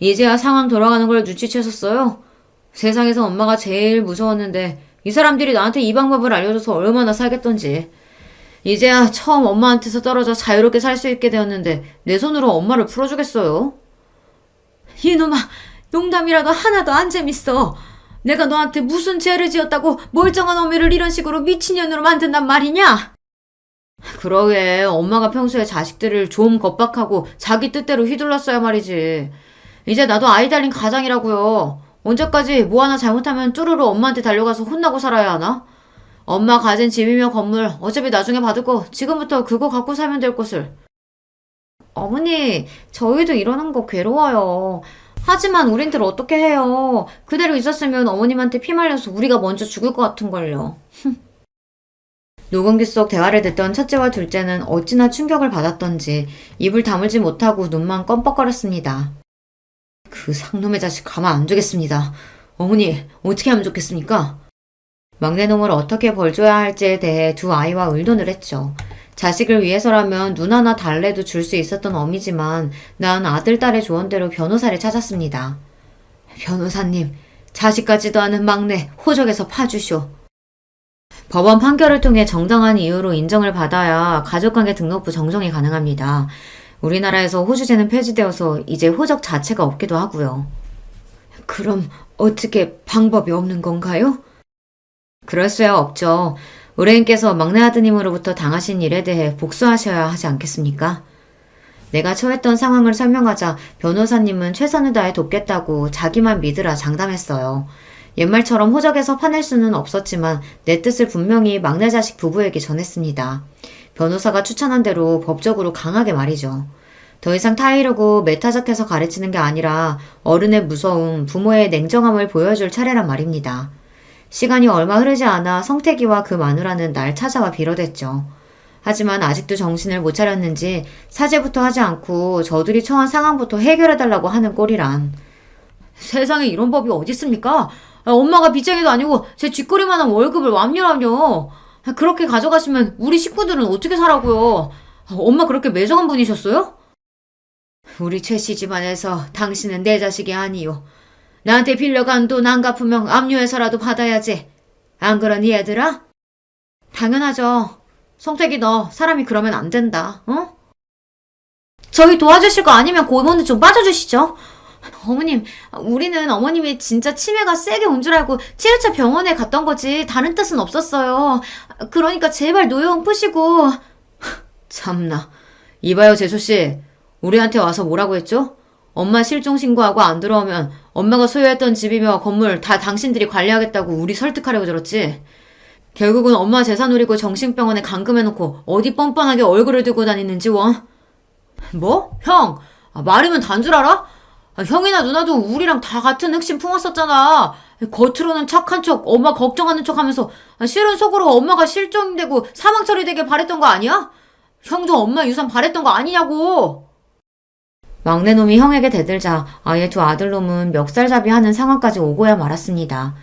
이제야 상황 돌아가는 걸 눈치채셨어요? 세상에서 엄마가 제일 무서웠는데 이 사람들이 나한테 이 방법을 알려줘서 얼마나 살겠던지. 이제야 처음 엄마한테서 떨어져 자유롭게 살 수 있게 되었는데 내 손으로 엄마를 풀어주겠어요? 이놈아, 농담이라도 하나도 안 재밌어. 내가 너한테 무슨 죄를 지었다고 멀쩡한 어미를 이런 식으로 미친년으로 만든단 말이냐? 그러게 엄마가 평소에 자식들을 좀 겁박하고 자기 뜻대로 휘둘렀어야 말이지. 이제 나도 아이 달린 가장이라고요. 언제까지 뭐 하나 잘못하면 쭈루루 엄마한테 달려가서 혼나고 살아야 하나? 엄마 가진 집이며 건물 어차피 나중에 받을 거 지금부터 그거 갖고 살면 될 것을. 어머니, 저희도 이러는 거 괴로워요. 하지만 우린들 어떻게 해요. 그대로 있었으면 어머님한테 피 말려서 우리가 먼저 죽을 것 같은걸요. 녹음기 속 대화를 듣던 첫째와 둘째는 어찌나 충격을 받았던지 입을 다물지 못하고 눈만 껌뻑거렸습니다. 그 상놈의 자식 가만 안 두겠습니다. 어머니, 어떻게 하면 좋겠습니까? 막내놈을 어떻게 벌줘야 할지에 대해 두 아이와 의논을 했죠. 자식을 위해서라면 눈 하나 달래도 줄 수 있었던 어미지만 난 아들, 딸의 조언대로 변호사를 찾았습니다. 변호사님, 자식 같지도 않은 막내 호적에서 파주쇼. 법원 판결을 통해 정당한 이유로 인정을 받아야 가족관계 등록부 정정이 가능합니다. 우리나라에서 호주제는 폐지되어서 이제 호적 자체가 없기도 하고요. 그럼 어떻게 방법이 없는 건가요? 그럴 수야 없죠. 의뢰인께서 막내 아드님으로부터 당하신 일에 대해 복수하셔야 하지 않겠습니까? 내가 처했던 상황을 설명하자 변호사님은 최선을 다해 돕겠다고 자기만 믿으라 장담했어요. 옛말처럼 호적에서 파낼 수는 없었지만 내 뜻을 분명히 막내 자식 부부에게 전했습니다. 변호사가 추천한 대로 법적으로 강하게 말이죠. 더 이상 타이르고 매타작해서 가르치는 게 아니라 어른의 무서움, 부모의 냉정함을 보여줄 차례란 말입니다. 시간이 얼마 흐르지 않아 성태기와 그 마누라는 날 찾아와 빌어댔죠. 하지만 아직도 정신을 못 차렸는지 사죄부터 하지 않고 저들이 처한 상황부터 해결해달라고 하는 꼴이란. 세상에 이런 법이 어디 있습니까? 엄마가 빚쟁이도 아니고 제 쥐꼬리만한 월급을 완료하뇨. 그렇게 가져가시면 우리 식구들은 어떻게 살라고요? 엄마 그렇게 매정한 분이셨어요? 우리 최 씨 집안에서 당신은 내 자식이 아니요. 나한테 빌려간 돈 안 갚으면 압류해서라도 받아야지. 안 그러니 얘들아? 당연하죠. 성택이 너 사람이 그러면 안 된다. 어? 저희 도와주실 거 아니면 고모는 좀 빠져주시죠. 어머님, 우리는 어머님이 진짜 치매가 세게 온 줄 알고 7차 병원에 갔던 거지 다른 뜻은 없었어요. 그러니까 제발 노여움 푸시고. 참나. 이봐요 재수씨. 우리한테 와서 뭐라고 했죠? 엄마 실종 신고하고 안 들어오면 엄마가 소유했던 집이며 건물 다 당신들이 관리하겠다고 우리 설득하려고 들었지. 결국은 엄마 재산 노리고 정신병원에 감금해놓고 어디 뻔뻔하게 얼굴을 들고 다니는지 원. 뭐? 형! 말이면 단 줄 알아? 형이나 누나도 우리랑 다 같은 흑심 품었었잖아. 겉으로는 착한 척, 엄마 걱정하는 척 하면서 실은 속으로 엄마가 실종되고 사망 처리되길 바랬던 거 아니야? 형도 엄마 유산 바랬던 거 아니냐고. 막내놈이 형에게 대들자 아예 두 아들놈은 멱살잡이 하는 상황까지 오고야 말았습니다.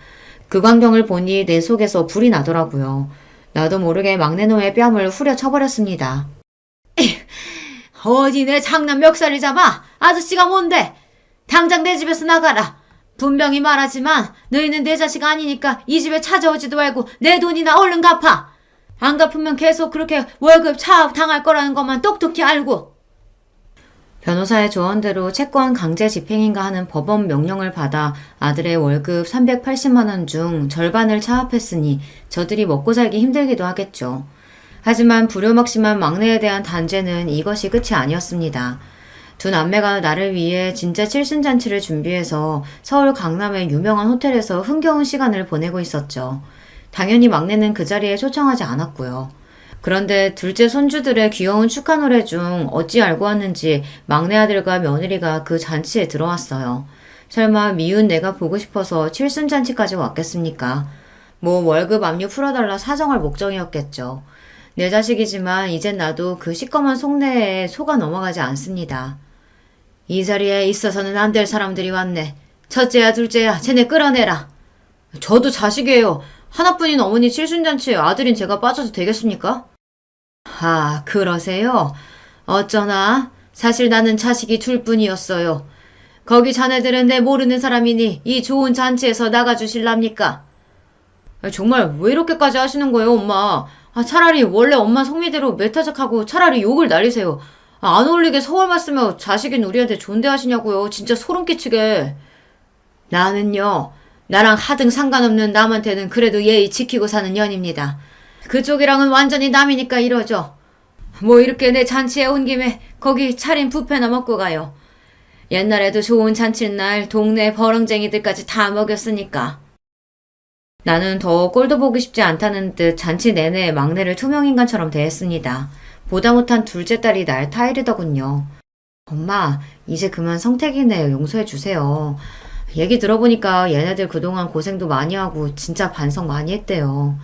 그 광경을 보니 내 속에서 불이 나더라고요. 나도 모르게 막내놈의 뺨을 후려 쳐버렸습니다. 어디 내 장남 멱살을 잡아? 아저씨가 뭔데? 당장 내 집에서 나가라. 분명히 말하지만 너희는 내 자식 아니니까 이 집에 찾아오지도 말고 내 돈이나 얼른 갚아. 안 갚으면 계속 그렇게 월급 차압 당할 거라는 것만 똑똑히 알고. 변호사의 조언대로 채권 강제 집행인가 하는 법원 명령을 받아 아들의 월급 380만 원 중 절반을 차압했으니 저들이 먹고 살기 힘들기도 하겠죠. 하지만 불효막심한 막내에 대한 단죄는 이것이 끝이 아니었습니다. 두 남매가 나를 위해 진짜 칠순잔치를 준비해서 서울 강남의 유명한 호텔에서 흥겨운 시간을 보내고 있었죠. 당연히 막내는 그 자리에 초청하지 않았고요. 그런데 둘째 손주들의 귀여운 축하 노래 중 어찌 알고 왔는지 막내 아들과 며느리가 그 잔치에 들어왔어요. 설마 미운 내가 보고 싶어서 칠순잔치까지 왔겠습니까? 뭐 월급 압류 풀어달라 사정할 목적이었겠죠. 내 자식이지만 이젠 나도 그 시꺼먼 속내에 속아 넘어가지 않습니다. 이 자리에 있어서는 안 될 사람들이 왔네. 첫째야 둘째야 쟤네 끌어내라. 저도 자식이에요. 하나뿐인 어머니 칠순잔치에 아들인 제가 빠져도 되겠습니까? 아, 그러세요? 어쩌나? 사실 나는 자식이 둘뿐이었어요. 거기 자네들은 내 모르는 사람이니 이 좋은 잔치에서 나가주실랍니까? 정말 왜 이렇게까지 하시는 거예요, 엄마? 차라리 원래 엄마 성미대로 메타적하고 차라리 욕을 날리세요. 안 어울리게 서울말 쓰며 자식인 우리한테 존대하시냐고요. 진짜 소름 끼치게. 나는요. 나랑 하등 상관없는 남한테는 그래도 예의 지키고 사는 년입니다. 그쪽이랑은 완전히 남이니까 이러죠. 뭐 이렇게 내 잔치에 온 김에 거기 차린 뷔페나 먹고 가요. 옛날에도 좋은 잔칫날 동네 버렁쟁이들까지 다 먹였으니까. 나는 더 꼴도 보기 쉽지 않다는 듯 잔치 내내 막내를 투명인간처럼 대했습니다. 보다 못한 둘째 딸이 날 타이르더군요. 엄마, 이제 그만 성택이네 용서해 주세요. 얘기 들어보니까 얘네들 그동안 고생도 많이 하고 진짜 반성 많이 했대요.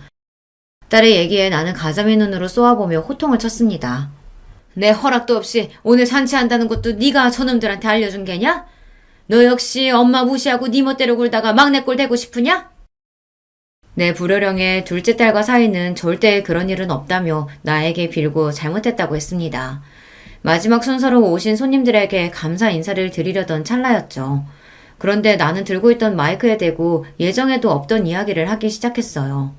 딸의 얘기에 나는 가자미 눈으로 쏘아보며 호통을 쳤습니다. 내 허락도 없이 오늘 잔치한다는 것도 네가 저놈들한테 알려준 게냐? 너 역시 엄마 무시하고 네 멋대로 굴다가 막내 꼴 되고 싶으냐? 내 불효령의 둘째 딸과 사이는 절대 그런 일은 없다며 나에게 빌고 잘못했다고 했습니다. 마지막 순서로 오신 손님들에게 감사 인사를 드리려던 찰나였죠. 그런데 나는 들고 있던 마이크에 대고 예정에도 없던 이야기를 하기 시작했어요.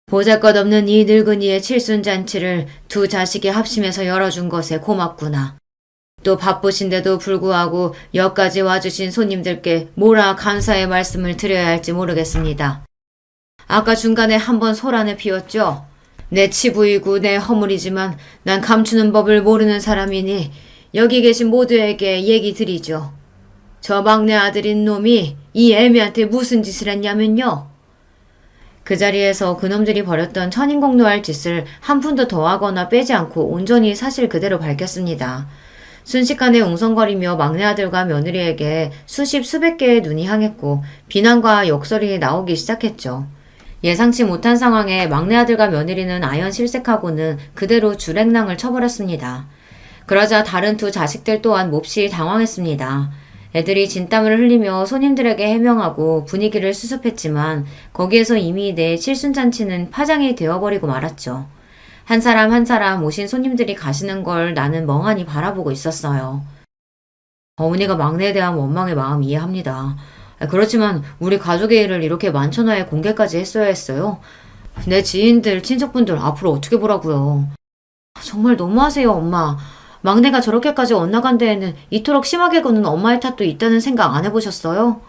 보잘것없는 이 늙은이의 칠순잔치를 두 자식이 합심해서 열어준 것에 고맙구나. 또 바쁘신데도 불구하고 여기까지 와주신 손님들께 뭐라 감사의 말씀을 드려야 할지 모르겠습니다. 아까 중간에 한번 소란을 피웠죠. 내 치부이고 내 허물이지만 난 감추는 법을 모르는 사람이니 여기 계신 모두에게 얘기 드리죠. 저 막내 아들인 놈이 이 애미한테 무슨 짓을 했냐면요. 그 자리에서 그놈들이 벌였던 천인공노할 짓을 한 푼도 더하거나 빼지 않고 온전히 사실 그대로 밝혔습니다. 순식간에 웅성거리며 막내 아들과 며느리에게 수십 수백 개의 눈이 향했고 비난과 욕설이 나오기 시작했죠. 예상치 못한 상황에 막내 아들과 며느리는 아연 실색하고는 그대로 주랭랑을 쳐버렸습니다. 그러자 다른 두 자식들 또한 몹시 당황했습니다. 애들이 진땀을 흘리며 손님들에게 해명하고 분위기를 수습했지만 거기에서 이미 내 칠순잔치는 파장이 되어버리고 말았죠. 한 사람 한 사람 오신 손님들이 가시는 걸 나는 멍하니 바라보고 있었어요. 어머니가 막내에 대한 원망의 마음 이해합니다. 그렇지만 우리 가족의 일을 이렇게 만천하에 공개까지 했어야 했어요. 내 지인들, 친척분들 앞으로 어떻게 보라고요. 정말 너무하세요, 엄마. 막내가 저렇게까지 엇나간 데에는 이토록 심하게 구는 엄마의 탓도 있다는 생각 안 해보셨어요?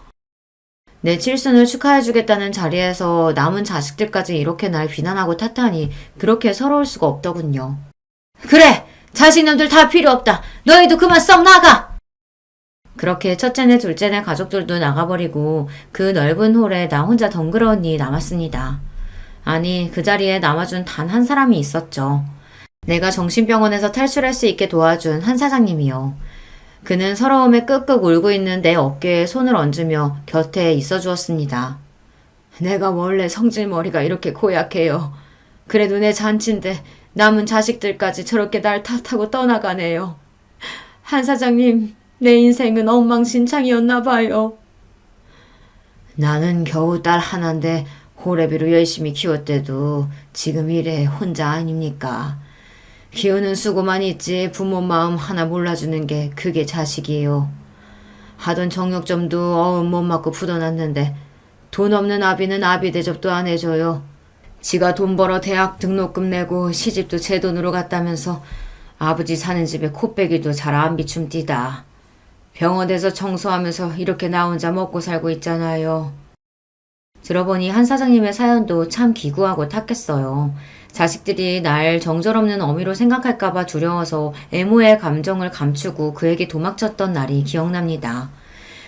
내 칠순을 축하해주겠다는 자리에서 남은 자식들까지 이렇게 날 비난하고 탓하니 그렇게 서러울 수가 없더군요. 그래! 자식놈들 다 필요 없다! 너희도 그만 썩 나가! 그렇게 첫째네 둘째네 가족들도 나가버리고 그 넓은 홀에 나 혼자 덩그러니 남았습니다. 아니, 그 자리에 남아준 단 한 사람이 있었죠. 내가 정신병원에서 탈출할 수 있게 도와준 한 사장님이요. 그는 서러움에 끄끄 울고 있는 내 어깨에 손을 얹으며 곁에 있어 주었습니다. 내가 원래 성질머리가 이렇게 고약해요. 그래도 내 잔치인데 남은 자식들까지 저렇게 날 탓하고 떠나가네요. 한 사장님, 내 인생은 엉망진창이었나 봐요. 나는 겨우 딸 하나인데 호래비로 열심히 키웠대도 지금 이래 혼자 아닙니까? 키우는 수고만 있지 부모 마음 하나 몰라주는 게 그게 자식이에요. 하던 정육점도 어음 못 맞고 부도났는데 돈 없는 아비는 아비 대접도 안 해줘요. 지가 돈 벌어 대학 등록금 내고 시집도 제 돈으로 갔다면서 아버지 사는 집에 코빼기도 잘 안 비춤디다. 병원에서 청소하면서 이렇게 나 혼자 먹고 살고 있잖아요. 들어보니 한 사장님의 사연도 참 기구하고 탔겠어요. 자식들이 날 정절없는 어미로 생각할까봐 두려워서 애모의 감정을 감추고 그에게 도망쳤던 날이 기억납니다.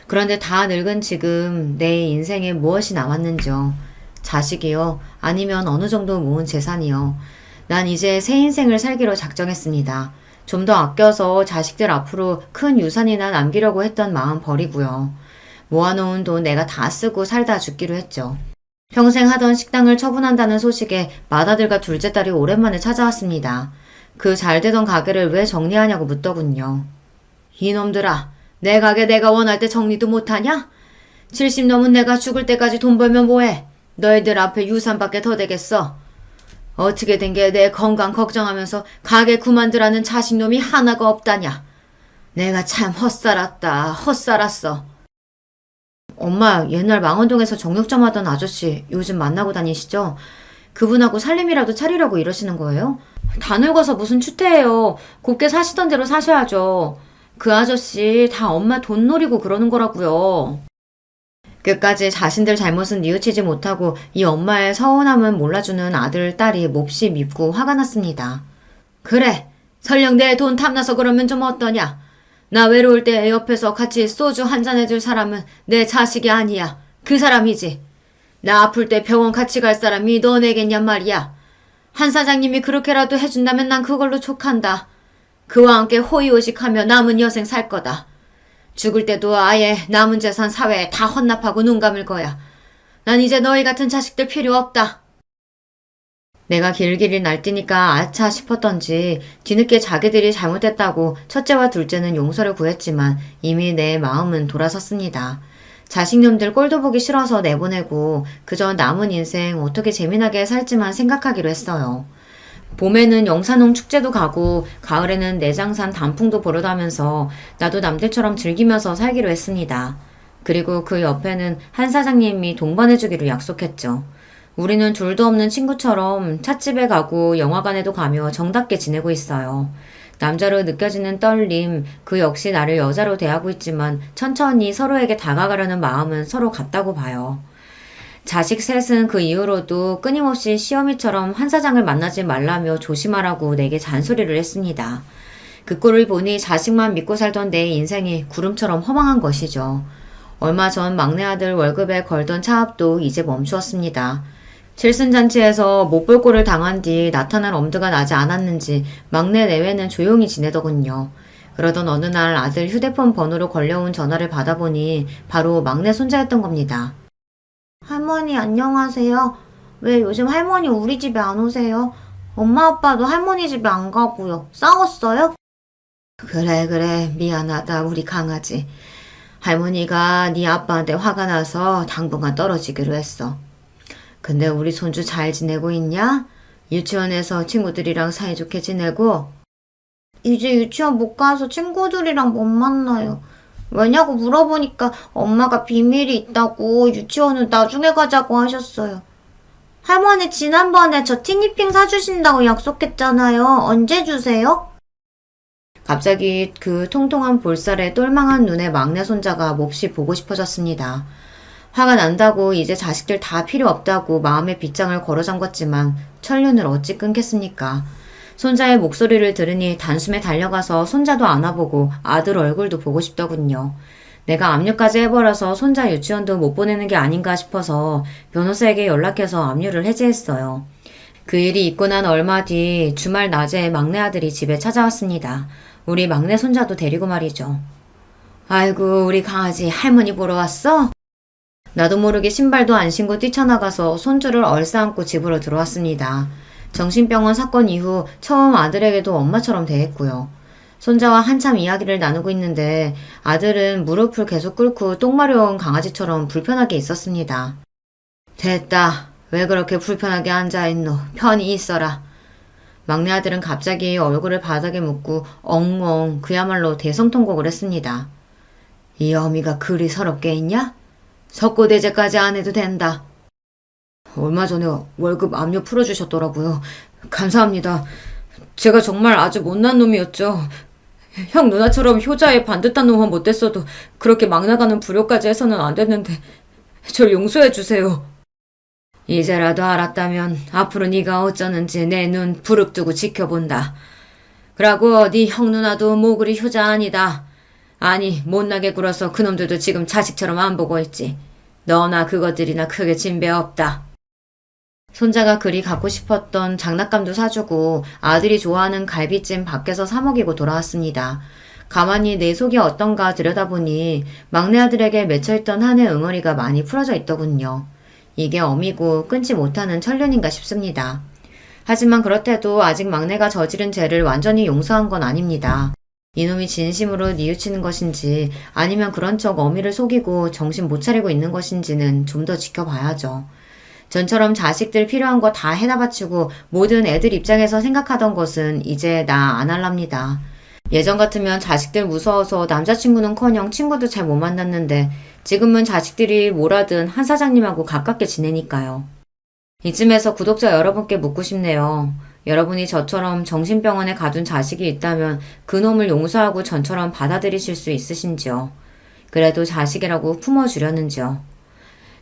그런데 다 늙은 지금 내 인생에 무엇이 남았는지요. 자식이요? 아니면 어느 정도 모은 재산이요? 난 이제 새 인생을 살기로 작정했습니다. 좀 더 아껴서 자식들 앞으로 큰 유산이나 남기려고 했던 마음 버리고요. 모아놓은 돈 내가 다 쓰고 살다 죽기로 했죠. 평생 하던 식당을 처분한다는 소식에 맏아들과 둘째 딸이 오랜만에 찾아왔습니다. 그 잘되던 가게를 왜 정리하냐고 묻더군요. 이놈들아, 내 가게 내가 원할 때 정리도 못하냐? 70 넘은 내가 죽을 때까지 돈 벌면 뭐해? 너희들 앞에 유산밖에 더 되겠어. 어떻게 된 게 내 건강 걱정하면서 가게 그만두라는 자식놈이 하나가 없다냐? 내가 참 헛살았어. 엄마, 옛날 망원동에서 정육점 하던 아저씨 요즘 만나고 다니시죠? 그분하고 살림이라도 차리려고 이러시는 거예요? 다 늙어서 무슨 추태예요. 곱게 사시던 대로 사셔야죠. 그 아저씨 다 엄마 돈 노리고 그러는 거라고요. 끝까지 자신들 잘못은 뉘우치지 못하고 이 엄마의 서운함은 몰라주는 아들, 딸이 몹시 밉고 화가 났습니다. 그래, 설령 내 돈 탐나서 그러면 좀 어떠냐? 나 외로울 때 옆에서 같이 소주 한잔 해줄 사람은 내 자식이 아니야. 그 사람이지. 나 아플 때 병원 같이 갈 사람이 너네겠냔 말이야. 한 사장님이 그렇게라도 해준다면 난 그걸로 족한다. 그와 함께 호의호식하며 남은 여생 살 거다. 죽을 때도 아예 남은 재산 사회에 다 헌납하고 눈 감을 거야. 난 이제 너희 같은 자식들 필요 없다. 내가 길길이 날뛰니까 아차 싶었던지 뒤늦게 자기들이 잘못했다고 첫째와 둘째는 용서를 구했지만 이미 내 마음은 돌아섰습니다. 자식놈들 꼴도 보기 싫어서 내보내고 그저 남은 인생 어떻게 재미나게 살지만 생각하기로 했어요. 봄에는 영산홍 축제도 가고 가을에는 내장산 단풍도 보러 가면서 나도 남들처럼 즐기면서 살기로 했습니다. 그리고 그 옆에는 한 사장님이 동반해주기로 약속했죠. 우리는 둘도 없는 친구처럼 찻집에 가고 영화관에도 가며 정답게 지내고 있어요. 남자로 느껴지는 떨림, 그 역시 나를 여자로 대하고 있지만 천천히 서로에게 다가가려는 마음은 서로 같다고 봐요. 자식 셋은 그 이후로도 끊임없이 시어미처럼 한 사장을 만나지 말라며 조심하라고 내게 잔소리를 했습니다. 그 꼴을 보니 자식만 믿고 살던 내 인생이 구름처럼 허망한 것이죠. 얼마 전 막내 아들 월급에 걸던 차압도 이제 멈추었습니다. 칠순잔치에서 못 볼 꼴을 당한 뒤 나타날 엄두가 나지 않았는지 막내 내외는 조용히 지내더군요. 그러던 어느 날 아들 휴대폰 번호로 걸려온 전화를 받아보니 바로 막내 손자였던 겁니다. 할머니 안녕하세요. 왜 요즘 할머니 우리 집에 안 오세요? 엄마 아빠도 할머니 집에 안 가고요. 싸웠어요? 그래 미안하다 우리 강아지. 할머니가 네 아빠한테 화가 나서 당분간 떨어지기로 했어. 근데 우리 손주 잘 지내고 있냐? 유치원에서 친구들이랑 사이좋게 지내고? 이제 유치원 못 가서 친구들이랑 못 만나요. 왜냐고 물어보니까 엄마가 비밀이 있다고 유치원은 나중에 가자고 하셨어요. 할머니 지난번에 저 티니핑 사주신다고 약속했잖아요. 언제 주세요? 갑자기 그 통통한 볼살에 똘망한 눈의 막내 손자가 몹시 보고 싶어졌습니다. 화가 난다고 이제 자식들 다 필요 없다고 마음의 빗장을 걸어 잠궜지만 천륜을 어찌 끊겠습니까? 손자의 목소리를 들으니 단숨에 달려가서 손자도 안아보고 아들 얼굴도 보고 싶더군요. 내가 압류까지 해버려서 손자 유치원도 못 보내는 게 아닌가 싶어서 변호사에게 연락해서 압류를 해지했어요. 그 일이 있고 난 얼마 뒤 주말 낮에 막내 아들이 집에 찾아왔습니다. 우리 막내 손자도 데리고 말이죠. 아이고 우리 강아지 할머니 보러 왔어? 나도 모르게 신발도 안 신고 뛰쳐나가서 손주를 얼싸안고 집으로 들어왔습니다. 정신병원 사건 이후 처음 아들에게도 엄마처럼 대했고요. 손자와 한참 이야기를 나누고 있는데 아들은 무릎을 계속 꿇고 똥 마려운 강아지처럼 불편하게 있었습니다. 됐다. 왜 그렇게 불편하게 앉아있노? 편히 있어라. 막내 아들은 갑자기 얼굴을 바닥에 묻고 엉엉 그야말로 대성통곡을 했습니다. 이 어미가 그리 서럽게 있냐? 석고대죄까지 안 해도 된다. 얼마 전에 월급 압류 풀어주셨더라고요. 감사합니다. 제가 정말 아주 못난 놈이었죠. 형 누나처럼 효자의 반듯한 놈은 못됐어도 그렇게 막 나가는 불효까지 해서는 안 됐는데 절 용서해 주세요. 이제라도 알았다면 앞으로 네가 어쩌는지 내 눈 부릅뜨고 지켜본다. 그러고 네 형 누나도 뭐 그리 효자 아니다. 아니 못나게 굴어서 그놈들도 지금 자식처럼 안 보고 있지. 너나 그것들이나 크게 진배 없다. 손자가 그리 갖고 싶었던 장난감도 사주고 아들이 좋아하는 갈비찜 밖에서 사 먹이고 돌아왔습니다. 가만히 내 속이 어떤가 들여다보니 막내 아들에게 맺혀있던 한해 응어리가 많이 풀어져 있더군요. 이게 어미고 끊지 못하는 천륜인가 싶습니다. 하지만 그렇대도 아직 막내가 저지른 죄를 완전히 용서한 건 아닙니다. 이놈이 진심으로 뉘우치는 것인지 아니면 그런 척 어미를 속이고 정신 못 차리고 있는 것인지는 좀 더 지켜봐야죠. 전처럼 자식들 필요한 거 다 해다 바치고 모든 애들 입장에서 생각하던 것은 이제 나 안 할랍니다. 예전 같으면 자식들 무서워서 남자친구는커녕 친구도 잘 못 만났는데 지금은 자식들이 뭐라든 한 사장님하고 가깝게 지내니까요. 이쯤에서 구독자 여러분께 묻고 싶네요. 여러분이 저처럼 정신병원에 가둔 자식이 있다면 그놈을 용서하고 전처럼 받아들이실 수 있으신지요? 그래도 자식이라고 품어주려는지요?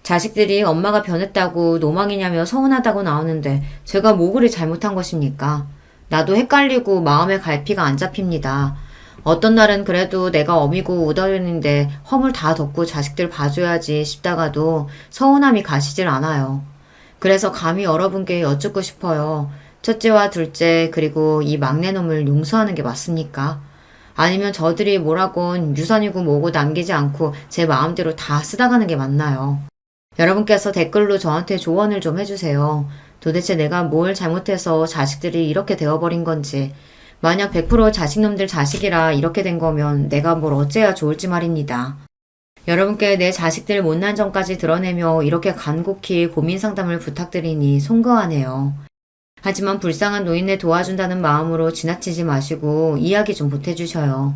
자식들이 엄마가 변했다고 노망이냐며 서운하다고 나오는데 제가 뭐 그리 잘못한 것입니까? 나도 헷갈리고 마음의 갈피가 안 잡힙니다. 어떤 날은 그래도 내가 어미고 우덜인데 허물 다 덮고 자식들 봐줘야지 싶다가도 서운함이 가시질 않아요. 그래서 감히 여러분께 여쭙고 싶어요. 첫째와 둘째 그리고 이 막내놈을 용서하는 게 맞습니까? 아니면 저들이 뭐라곤 유산이고 뭐고 남기지 않고 제 마음대로 다 쓰다가는 게 맞나요? 여러분께서 댓글로 저한테 조언을 좀 해주세요. 도대체 내가 뭘 잘못해서 자식들이 이렇게 되어버린 건지, 만약 100% 자식놈들 자식이라 이렇게 된 거면 내가 뭘 어째야 좋을지 말입니다. 여러분께 내 자식들 못난 점까지 드러내며 이렇게 간곡히 고민 상담을 부탁드리니 송구하네요. 하지만 불쌍한 노인네 도와준다는 마음으로 지나치지 마시고 이야기 좀 보태주셔요.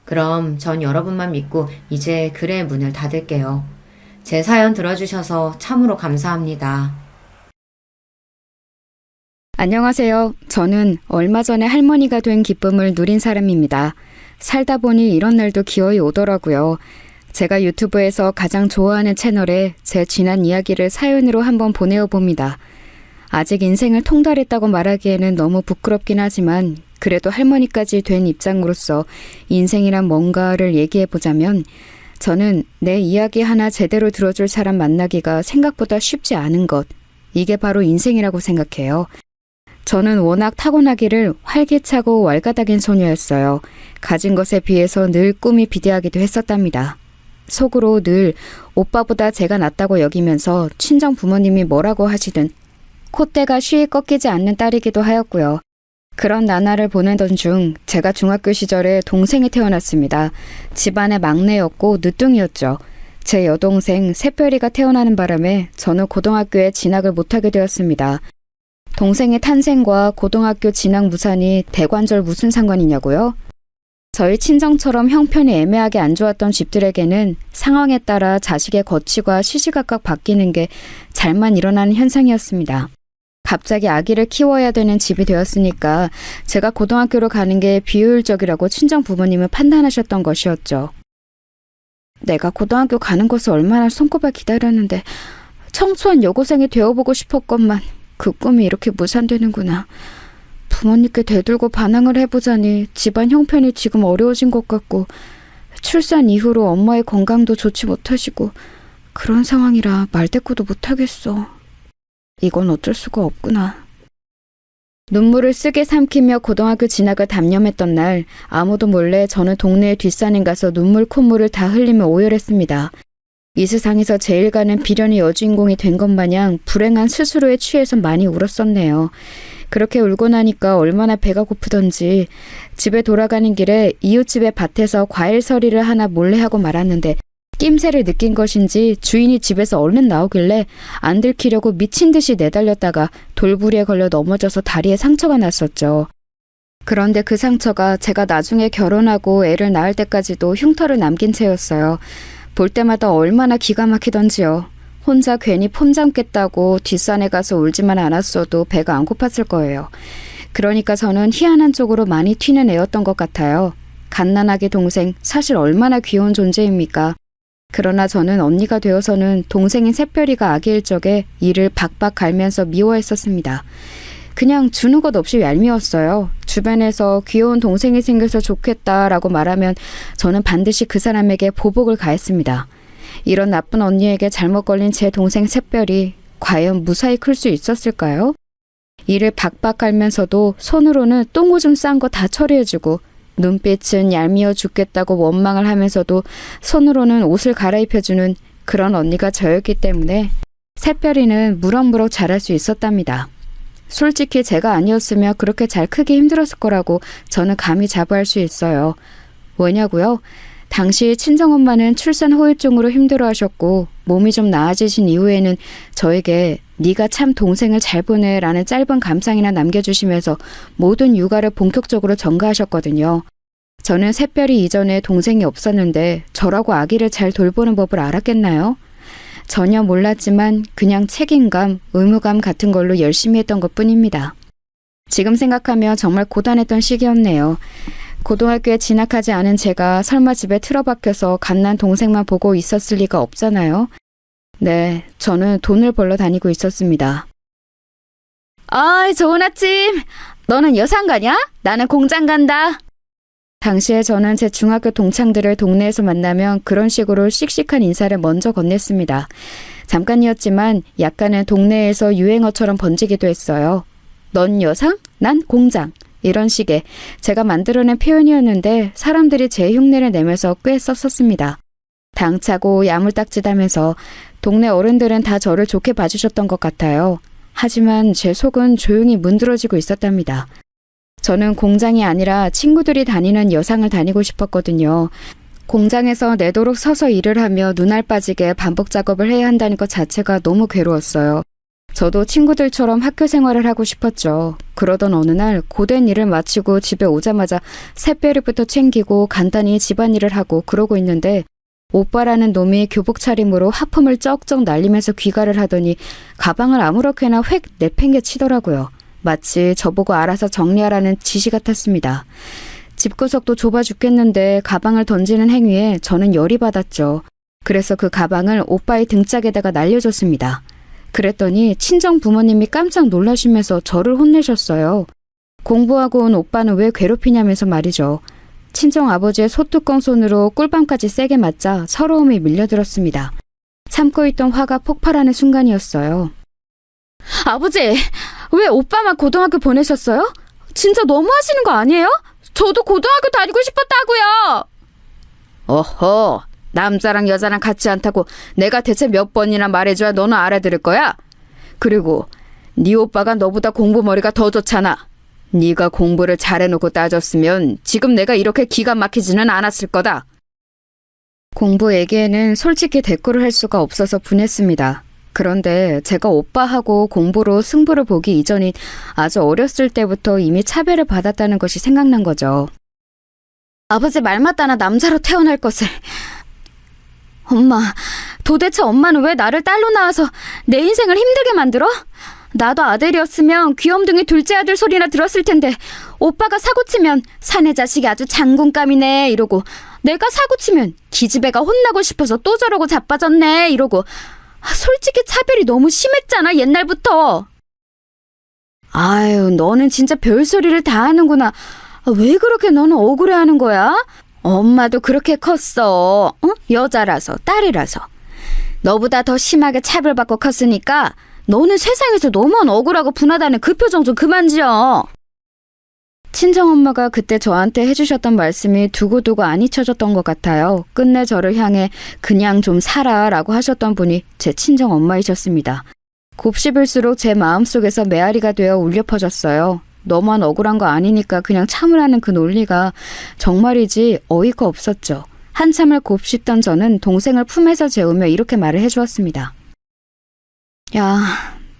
그럼 전 여러분만 믿고 이제 글의 문을 닫을게요. 제 사연 들어주셔서 참으로 감사합니다. 안녕하세요. 저는 얼마 전에 할머니가 된 기쁨을 누린 사람입니다. 살다 보니 이런 날도 기어이 오더라고요. 제가 유튜브에서 가장 좋아하는 채널에 제 지난 이야기를 사연으로 한번 보내어 봅니다. 아직 인생을 통달했다고 말하기에는 너무 부끄럽긴 하지만 그래도 할머니까지 된 입장으로서 인생이란 뭔가를 얘기해 보자면 저는 내 이야기 하나 제대로 들어줄 사람 만나기가 생각보다 쉽지 않은 것, 이게 바로 인생이라고 생각해요. 저는 워낙 타고나기를 활기차고 왈가닥인 소녀였어요. 가진 것에 비해서 늘 꿈이 비대하기도 했었답니다. 속으로 늘 오빠보다 제가 낫다고 여기면서 친정 부모님이 뭐라고 하시든 콧대가 쉬이 꺾이지 않는 딸이기도 하였고요. 그런 나날을 보내던 중 제가 중학교 시절에 동생이 태어났습니다. 집안의 막내였고 늦둥이였죠. 제 여동생 새별이가 태어나는 바람에 저는 고등학교에 진학을 못하게 되었습니다. 동생의 탄생과 고등학교 진학 무산이 대관절 무슨 상관이냐고요? 저희 친정처럼 형편이 애매하게 안 좋았던 집들에게는 상황에 따라 자식의 거취가 시시각각 바뀌는 게 잘만 일어나는 현상이었습니다. 갑자기 아기를 키워야 되는 집이 되었으니까 제가 고등학교로 가는 게 비효율적이라고 친정 부모님은 판단하셨던 것이었죠. 내가 고등학교 가는 것을 얼마나 손꼽아 기다렸는데 청소한 여고생이 되어보고 싶었건만 그 꿈이 이렇게 무산되는구나. 부모님께 대들고 반항을 해보자니 집안 형편이 지금 어려워진 것 같고 출산 이후로 엄마의 건강도 좋지 못하시고 그런 상황이라 말대꾸도 못하겠어. 이건 어쩔 수가 없구나. 눈물을 쓰게 삼키며 고등학교 진학을 단념했던 날 아무도 몰래 저는 동네의 뒷산에 가서 눈물 콧물을 다 흘리며 오열했습니다. 이 세상에서 제일 가는 비련의 여주인공이 된 것 마냥 불행한 스스로에 취해서 많이 울었었네요. 그렇게 울고 나니까 얼마나 배가 고프던지 집에 돌아가는 길에 이웃집의 밭에서 과일 서리를 하나 몰래 하고 말았는데 낌새를 느낀 것인지 주인이 집에서 얼른 나오길래 안 들키려고 미친 듯이 내달렸다가 돌부리에 걸려 넘어져서 다리에 상처가 났었죠. 그런데 그 상처가 제가 나중에 결혼하고 애를 낳을 때까지도 흉터를 남긴 채였어요. 볼 때마다 얼마나 기가 막히던지요. 혼자 괜히 폼 잡겠다고 뒷산에 가서 울지만 않았어도 배가 안 고팠을 거예요. 그러니까 저는 희한한 쪽으로 많이 튀는 애였던 것 같아요. 갓난아기 동생, 사실 얼마나 귀여운 존재입니까? 그러나 저는 언니가 되어서는 동생인 새별이가 아기일 적에 이를 박박 갈면서 미워했었습니다. 그냥 주는 것 없이 얄미웠어요. 주변에서 귀여운 동생이 생겨서 좋겠다라고 말하면 저는 반드시 그 사람에게 보복을 가했습니다. 이런 나쁜 언니에게 잘못 걸린 제 동생 새별이 과연 무사히 클 수 있었을까요? 이를 박박 갈면서도 손으로는 똥오줌 싼 거 다 처리해주고 눈빛은 얄미워 죽겠다고 원망을 하면서도 손으로는 옷을 갈아입혀주는 그런 언니가 저였기 때문에 새별이는 무럭무럭 자랄 수 있었답니다. 솔직히 제가 아니었으면 그렇게 잘 크기 힘들었을 거라고 저는 감히 자부할 수 있어요. 왜냐고요? 당시 친정엄마는 출산 후유증으로 힘들어하셨고 몸이 좀 나아지신 이후에는 저에게 네가 참 동생을 잘 보내라는 짧은 감상이나 남겨주시면서 모든 육아를 본격적으로 전가하셨거든요. 저는 새별이 이전에 동생이 없었는데 저라고 아기를 잘 돌보는 법을 알았겠나요? 전혀 몰랐지만 그냥 책임감, 의무감 같은 걸로 열심히 했던 것뿐입니다. 지금 생각하면 정말 고단했던 시기였네요. 고등학교에 진학하지 않은 제가 설마 집에 틀어박혀서 갓난 동생만 보고 있었을 리가 없잖아요. 네, 저는 돈을 벌러 다니고 있었습니다. 아이, 좋은 아침! 너는 여상 가냐? 나는 공장 간다. 당시에 저는 제 중학교 동창들을 동네에서 만나면 그런 식으로 씩씩한 인사를 먼저 건넸습니다. 잠깐이었지만 약간은 동네에서 유행어처럼 번지기도 했어요. 넌 여상? 난 공장. 이런 식의 제가 만들어낸 표현이었는데 사람들이 제 흉내를 내면서 꽤 썼었습니다. 당차고 야물딱짓하면서 동네 어른들은 다 저를 좋게 봐주셨던 것 같아요. 하지만 제 속은 조용히 문드러지고 있었답니다. 저는 공장이 아니라 친구들이 다니는 여상을 다니고 싶었거든요. 공장에서 내도록 서서 일을 하며 눈알 빠지게 반복 작업을 해야 한다는 것 자체가 너무 괴로웠어요. 저도 친구들처럼 학교 생활을 하고 싶었죠. 그러던 어느 날 고된 일을 마치고 집에 오자마자 새별이부터 챙기고 간단히 집안일을 하고 그러고 있는데 오빠라는 놈이 교복 차림으로 하품을 쩍쩍 날리면서 귀가를 하더니 가방을 아무렇게나 획 내팽개치더라고요. 마치 저보고 알아서 정리하라는 지시 같았습니다. 집구석도 좁아 죽겠는데 가방을 던지는 행위에 저는 열이 받았죠. 그래서 그 가방을 오빠의 등짝에다가 날려줬습니다. 그랬더니 친정 부모님이 깜짝 놀라시면서 저를 혼내셨어요. 공부하고 온 오빠는 왜 괴롭히냐면서 말이죠. 친정 아버지의 소뚜껑 손으로 꿀밤까지 세게 맞자 서러움이 밀려들었습니다. 참고 있던 화가 폭발하는 순간이었어요. 아버지, 왜 오빠만 고등학교 보내셨어요? 진짜 너무하시는 거 아니에요? 저도 고등학교 다니고 싶었다고요. 어허, 남자랑 여자랑 같지 않다고 내가 대체 몇 번이나 말해줘야 너는 알아들을 거야? 그리고 네 오빠가 너보다 공부머리가 더 좋잖아. 네가 공부를 잘해놓고 따졌으면 지금 내가 이렇게 기가 막히지는 않았을 거다. 공부 얘기에는 솔직히 대꾸를 할 수가 없어서 분했습니다. 그런데 제가 오빠하고 공부로 승부를 보기 이전인 아주 어렸을 때부터 이미 차별을 받았다는 것이 생각난 거죠. 아버지 말 맞다나 남자로 태어날 것을. 엄마, 도대체 엄마는 왜 나를 딸로 낳아서 내 인생을 힘들게 만들어? 나도 아들이었으면 귀염둥이 둘째 아들 소리나 들었을 텐데 오빠가 사고치면 사내 자식이 아주 장군감이네 이러고 내가 사고치면 기집애가 혼나고 싶어서 또 저러고 자빠졌네 이러고 솔직히 차별이 너무 심했잖아 옛날부터. 아유, 너는 진짜 별소리를 다 하는구나. 왜 그렇게 너는 억울해하는 거야? 엄마도 그렇게 컸어. 어? 여자라서 딸이라서. 너보다 더 심하게 차별받고 컸으니까 너는 세상에서 너무한 억울하고 분하다는 그 표정 좀 그만 지어. 친정엄마가 그때 저한테 해주셨던 말씀이 두고두고 안 잊혀졌던 것 같아요. 끝내 저를 향해 그냥 좀 살아 라고 하셨던 분이 제 친정엄마이셨습니다. 곱씹을수록 제 마음속에서 메아리가 되어 울려 퍼졌어요. 너만 억울한 거 아니니까 그냥 참으라는 그 논리가 정말이지 어이가 없었죠. 한참을 곱씹던 저는 동생을 품에서 재우며 이렇게 말을 해주었습니다. 야,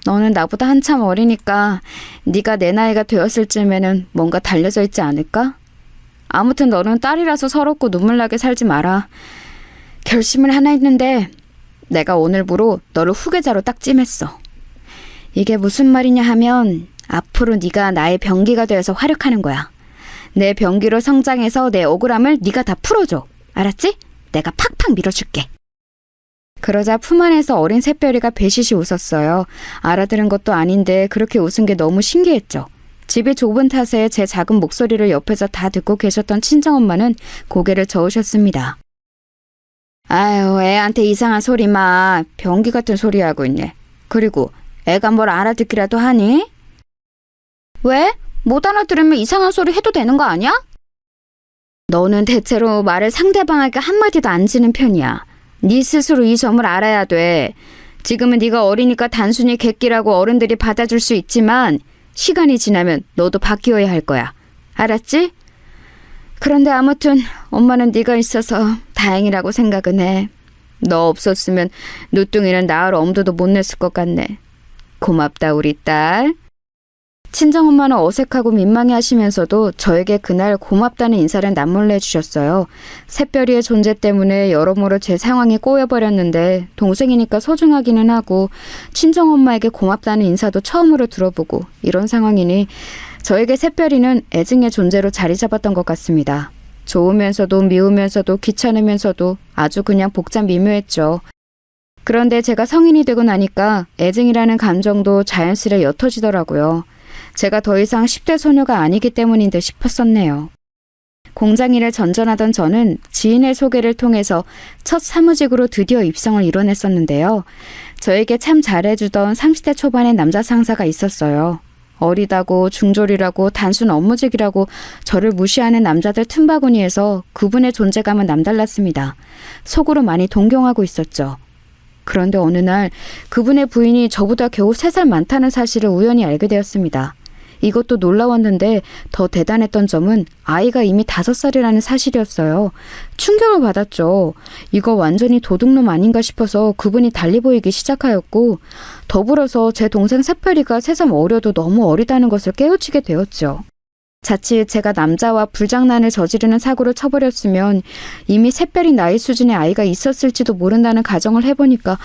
너는 나보다 한참 어리니까 네가 내 나이가 되었을 쯤에는 뭔가 달려져 있지 않을까? 아무튼 너는 딸이라서 서럽고 눈물나게 살지 마라. 결심을 하나 했는데 내가 오늘부로 너를 후계자로 딱 찜했어. 이게 무슨 말이냐 하면 앞으로 네가 나의 병기가 되어서 활약하는 거야. 내 병기로 성장해서 내 억울함을 네가 다 풀어줘. 알았지? 내가 팍팍 밀어줄게. 그러자 품 안에서 어린 새별이가 배시시 웃었어요. 알아들은 것도 아닌데 그렇게 웃은 게 너무 신기했죠. 집이 좁은 탓에 제 작은 목소리를 옆에서 다 듣고 계셨던 친정엄마는 고개를 저으셨습니다. 아유, 애한테 이상한 소리 마. 병기 같은 소리 하고 있네. 그리고 애가 뭘 알아듣기라도 하니? 왜? 못 알아들으면 이상한 소리 해도 되는 거 아니야? 너는 대체로 말을 상대방에게 한마디도 안 지는 편이야. 네 스스로 이 점을 알아야 돼. 지금은 네가 어리니까 단순히 객기라고 어른들이 받아줄 수 있지만 시간이 지나면 너도 바뀌어야 할 거야. 알았지? 그런데 아무튼 엄마는 네가 있어서 다행이라고 생각은 해. 너 없었으면 누뚱이는 나을 엄두도 못 냈을 것 같네. 고맙다 우리 딸. 친정엄마는 어색하고 민망해하시면서도 저에게 그날 고맙다는 인사를 남몰래 해주셨어요. 새별이의 존재 때문에 여러모로 제 상황이 꼬여버렸는데 동생이니까 소중하기는 하고 친정엄마에게 고맙다는 인사도 처음으로 들어보고 이런 상황이니 저에게 새별이는 애증의 존재로 자리 잡았던 것 같습니다. 좋으면서도 미우면서도 귀찮으면서도 아주 그냥 복잡 미묘했죠. 그런데 제가 성인이 되고 나니까 애증이라는 감정도 자연스레 옅어지더라고요. 제가 더 이상 10대 소녀가 아니기 때문인 듯 싶었었네요. 공장일을 전전하던 저는 지인의 소개를 통해서 첫 사무직으로 드디어 입성을 이뤄냈었는데요. 저에게 참 잘해주던 30대 초반의 남자 상사가 있었어요. 어리다고 중졸이라고 단순 업무직이라고 저를 무시하는 남자들 틈바구니에서 그분의 존재감은 남달랐습니다. 속으로 많이 동경하고 있었죠. 그런데 어느 날 그분의 부인이 저보다 겨우 3살 많다는 사실을 우연히 알게 되었습니다. 이것도 놀라웠는데 더 대단했던 점은 아이가 이미 5살이라는 사실이었어요. 충격을 받았죠. 이거 완전히 도둑놈 아닌가 싶어서 그분이 달리 보이기 시작하였고 더불어서 제 동생 새별이가 새삼 어려도 너무 어리다는 것을 깨우치게 되었죠. 자칫 제가 남자와 불장난을 저지르는 사고를 쳐버렸으면 이미 새별이 나이 수준의 아이가 있었을지도 모른다는 가정을 해보니까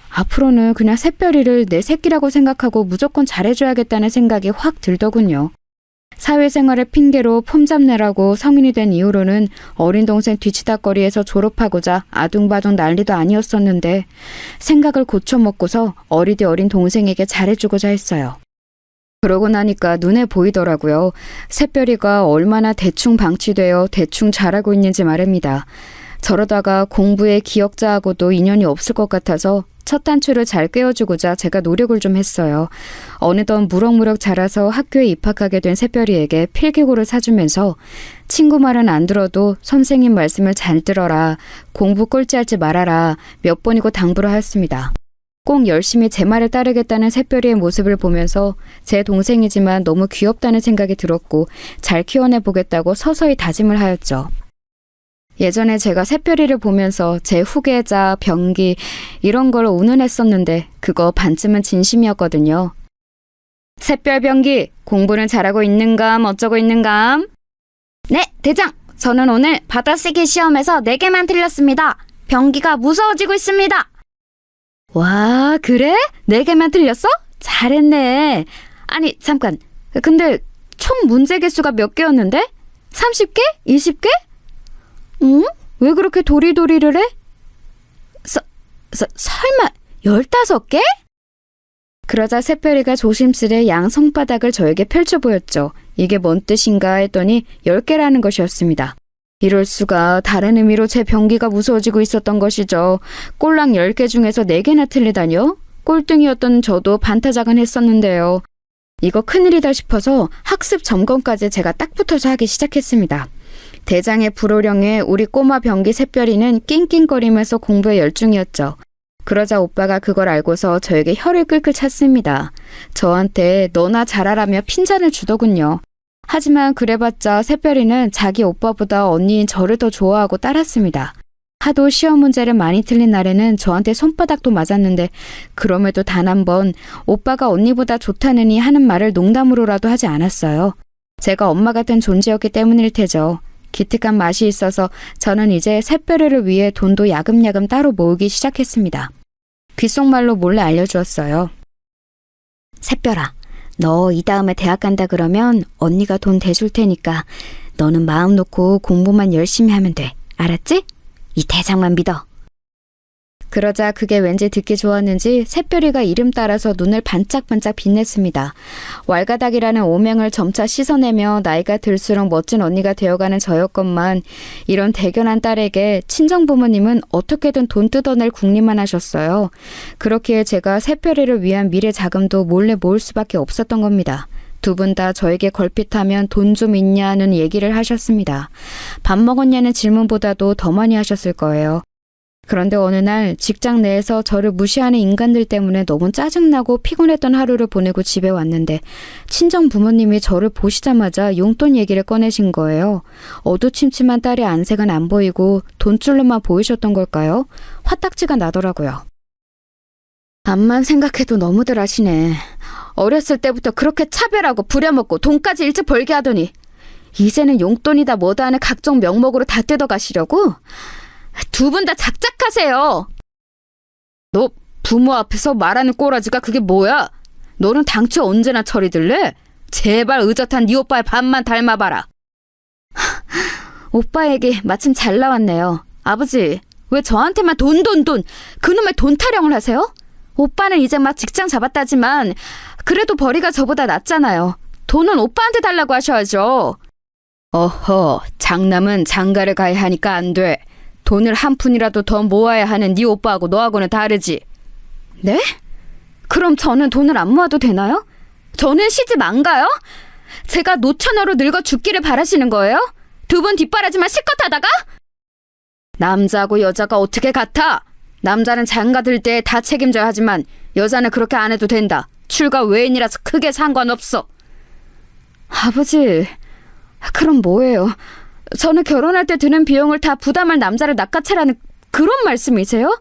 앞으로는 그냥 새별이를 내 새끼라고 생각하고 무조건 잘해줘야겠다는 생각이 확 들더군요. 사회생활을 핑계로 폼 잡느라고 성인이 된 이후로는 어린 동생 뒤치다거리에서 졸업하고자 아둥바둥 난리도 아니었었는데 생각을 고쳐먹고서 어리디 어린 동생에게 잘해주고자 했어요. 그러고 나니까 눈에 보이더라고요. 새별이가 얼마나 대충 방치되어 대충 자라고 있는지 말입니다. 저러다가 공부에 기억자하고도 인연이 없을 것 같아서 첫 단추를 잘 꿰어주고자 제가 노력을 좀 했어요. 어느덧 무럭무럭 자라서 학교에 입학하게 된 새별이에게 필기구를 사주면서 친구 말은 안 들어도 선생님 말씀을 잘 들어라, 공부 꼴찌하지 말아라 몇 번이고 당부를 하였습니다. 꼭 열심히 제 말을 따르겠다는 새별이의 모습을 보면서 제 동생이지만 너무 귀엽다는 생각이 들었고 잘 키워내보겠다고 서서히 다짐을 하였죠. 예전에 제가 새별이를 보면서 제 후계자, 병기 이런 걸 운운했었는데 그거 반쯤은 진심이었거든요. 새별 병기, 공부는 잘하고 있는감 어쩌고 있는감? 네, 대장! 저는 오늘 받아쓰기 시험에서 4개만 틀렸습니다. 병기가 무서워지고 있습니다. 와, 그래? 4개만 틀렸어? 잘했네. 아니, 잠깐. 근데 총 문제 개수가 몇 개였는데? 30개? 20개? 응? 왜 그렇게 도리도리를 해? 설마 15개? 그러자 새별이가 조심스레 양 손바닥을 저에게 펼쳐 보였죠. 이게 뭔 뜻인가 했더니 10개라는 것이었습니다. 이럴 수가, 다른 의미로 제 병기가 무서워지고 있었던 것이죠. 꼴랑 10개 중에서 4개나 틀리다뇨? 꼴등이었던 저도 반타작은 했었는데요. 이거 큰일이다 싶어서 학습 점검까지 제가 딱 붙어서 하기 시작했습니다. 대장의 불호령에 우리 꼬마 병기 새별이는 낑낑거리면서 공부에 열중이었죠. 그러자 오빠가 그걸 알고서 저에게 혀를 끌끌 찼습니다. 저한테 너나 잘하라며 핀잔을 주더군요. 하지만 그래봤자 새별이는 자기 오빠보다 언니인 저를 더 좋아하고 따랐습니다. 하도 시험 문제를 많이 틀린 날에는 저한테 손바닥도 맞았는데 그럼에도 단 한 번 오빠가 언니보다 좋다느니 하는 말을 농담으로라도 하지 않았어요. 제가 엄마 같은 존재였기 때문일 테죠. 기특한 맛이 있어서 저는 이제 새별이를 위해 돈도 야금야금 따로 모으기 시작했습니다. 귓속말로 몰래 알려주었어요. 새별아, 너 이 다음에 대학 간다 그러면 언니가 돈 대줄 테니까 너는 마음 놓고 공부만 열심히 하면 돼. 알았지? 이 대장만 믿어. 그러자 그게 왠지 듣기 좋았는지 새별이가 이름 따라서 눈을 반짝반짝 빛냈습니다. 왈가닥이라는 오명을 점차 씻어내며 나이가 들수록 멋진 언니가 되어가는 저였건만 이런 대견한 딸에게 친정부모님은 어떻게든 돈 뜯어낼 궁리만 하셨어요. 그렇기에 제가 새별이를 위한 미래 자금도 몰래 모을 수밖에 없었던 겁니다. 두 분 다 저에게 걸핏하면 돈 좀 있냐는 얘기를 하셨습니다. 밥 먹었냐는 질문보다도 더 많이 하셨을 거예요. 그런데 어느 날 직장 내에서 저를 무시하는 인간들 때문에 너무 짜증나고 피곤했던 하루를 보내고 집에 왔는데 친정 부모님이 저를 보시자마자 용돈 얘기를 꺼내신 거예요. 어두침침한 딸의 안색은 안 보이고 돈줄로만 보이셨던 걸까요? 화딱지가 나더라고요. 암만 생각해도 너무들 하시네. 어렸을 때부터 그렇게 차별하고 부려먹고 돈까지 일찍 벌게 하더니 이제는 용돈이다 뭐다 하는 각종 명목으로 다 뜯어가시려고? 두 분 다 작작하세요. 너 부모 앞에서 말하는 꼬라지가 그게 뭐야? 너는 당최 언제나 철이 들래? 제발 의젓한 네 오빠의 반만 닮아봐라. 오빠 얘기 마침 잘 나왔네요. 아버지, 왜 저한테만 돈 그놈의 돈 타령을 하세요? 오빠는 이제 막 직장 잡았다지만 그래도 벌이가 저보다 낫잖아요. 돈은 오빠한테 달라고 하셔야죠. 어허, 장남은 장가를 가야 하니까 안 돼. 돈을 한 푼이라도 더 모아야 하는 네 오빠하고 너하고는 다르지. 네? 그럼 저는 돈을 안 모아도 되나요? 저는 시집 안 가요? 제가 노처녀로 늙어 죽기를 바라시는 거예요? 두 분 뒷바라지만 실컷 하다가? 남자하고 여자가 어떻게 같아? 남자는 장가 들 때 다 책임져야 하지만 여자는 그렇게 안 해도 된다. 출가 외인이라서 크게 상관없어. 아버지, 그럼 뭐예요? 저는 결혼할 때 드는 비용을 다 부담할 남자를 낚아채라는 그런 말씀이세요?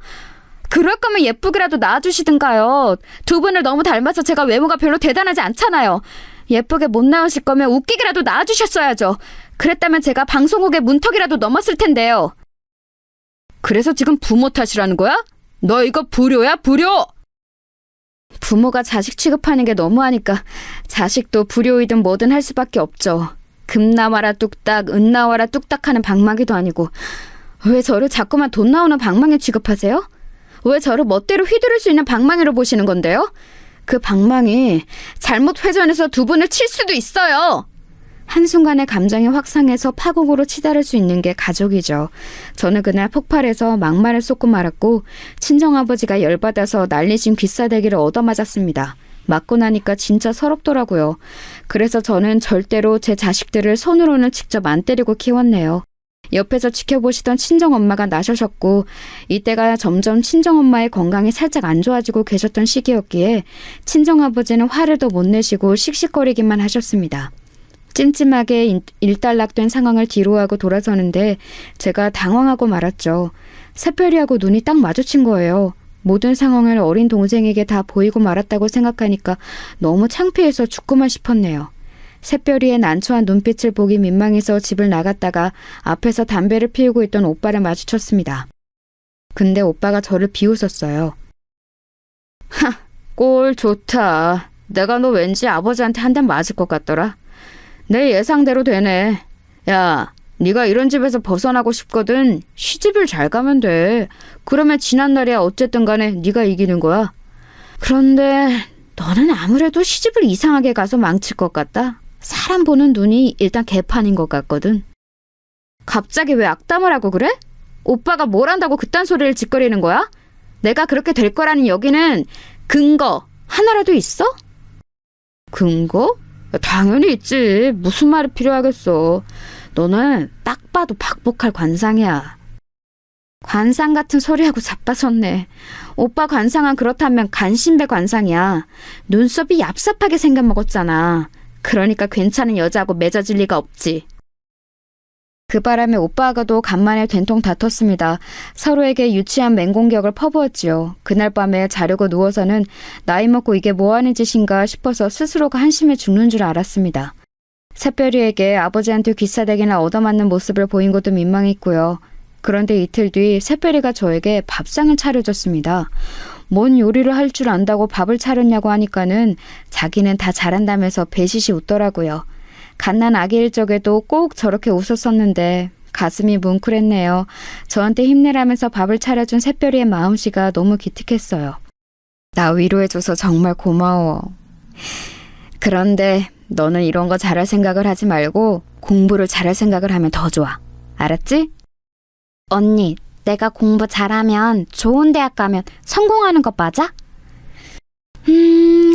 그럴 거면 예쁘게라도 낳아주시든가요. 두 분을 너무 닮아서 제가 외모가 별로 대단하지 않잖아요. 예쁘게 못 낳으실 거면 웃기게라도 낳아주셨어야죠. 그랬다면 제가 방송국의 문턱이라도 넘었을 텐데요. 그래서 지금 부모 탓이라는 거야? 너 이거 불효야, 불효! 부모가 자식 취급하는 게 너무하니까 자식도 불효이든 뭐든 할 수밖에 없죠. 금 나와라 뚝딱, 은 나와라 뚝딱 하는 방망이도 아니고 왜 저를 자꾸만 돈 나오는 방망이 취급하세요? 왜 저를 멋대로 휘두를 수 있는 방망이로 보시는 건데요? 그 방망이 잘못 회전해서 두 분을 칠 수도 있어요. 한순간에 감정이 확상해서 파국으로 치달을 수 있는 게 가족이죠. 저는 그날 폭발해서 막말을 쏟고 말았고 친정아버지가 열받아서 날리신 귀싸대기를 얻어맞았습니다. 맞고 나니까 진짜 서럽더라고요. 그래서 저는 절대로 제 자식들을 손으로는 직접 안 때리고 키웠네요. 옆에서 지켜보시던 친정엄마가 나셔셨고 이때가 점점 친정엄마의 건강이 살짝 안 좋아지고 계셨던 시기였기에 친정아버지는 화를 더 못 내시고 씩씩거리기만 하셨습니다. 찜찜하게 일단락된 상황을 뒤로하고 돌아서는데 제가 당황하고 말았죠. 새별이하고 눈이 딱 마주친 거예요. 모든 상황을 어린 동생에게 다 보이고 말았다고 생각하니까 너무 창피해서 죽고만 싶었네요. 새별이의 난처한 눈빛을 보기 민망해서 집을 나갔다가 앞에서 담배를 피우고 있던 오빠를 마주쳤습니다. 근데 오빠가 저를 비웃었어요. 하, 꼴 좋다. 내가 너 왠지 아버지한테 한 대 맞을 것 같더라. 내 예상대로 되네. 야, 네가 이런 집에서 벗어나고 싶거든. 시집을 잘 가면 돼. 그러면 지난날이야 어쨌든 간에 네가 이기는 거야. 그런데 너는 아무래도 시집을 이상하게 가서 망칠 것 같다. 사람 보는 눈이 일단 개판인 것 같거든. 갑자기 왜 악담을 하고 그래? 오빠가 뭘 한다고 그딴 소리를 짓거리는 거야? 내가 그렇게 될 거라는 여기는 근거 하나라도 있어? 근거? 당연히 있지. 무슨 말이 필요하겠어. 너는 딱 봐도 박복할 관상이야. 관상 같은 소리하고 자빠졌네. 오빠 관상은 그렇다면 간신배 관상이야. 눈썹이 얍삽하게 생겨먹었잖아. 그러니까 괜찮은 여자하고 맺어질 리가 없지. 그 바람에 오빠하고도 간만에 된통 다퉜습니다. 서로에게 유치한 맹공격을 퍼부었지요. 그날 밤에 자려고 누워서는 나이 먹고 이게 뭐하는 짓인가 싶어서 스스로가 한심해 죽는 줄 알았습니다. 새별이에게 아버지한테 귀싸대기나 얻어맞는 모습을 보인 것도 민망했고요. 그런데 이틀 뒤 새별이가 저에게 밥상을 차려줬습니다. 뭔 요리를 할 줄 안다고 밥을 차렸냐고 하니까는 자기는 다 잘한다면서 배시시 웃더라고요. 갓난 아기일 적에도 꼭 저렇게 웃었었는데 가슴이 뭉클했네요. 저한테 힘내라면서 밥을 차려준 새별이의 마음씨가 너무 기특했어요. 나 위로해줘서 정말 고마워. 그런데 너는 이런 거 잘할 생각을 하지 말고 공부를 잘할 생각을 하면 더 좋아. 알았지? 언니, 내가 공부 잘하면 좋은 대학 가면 성공하는 거 맞아?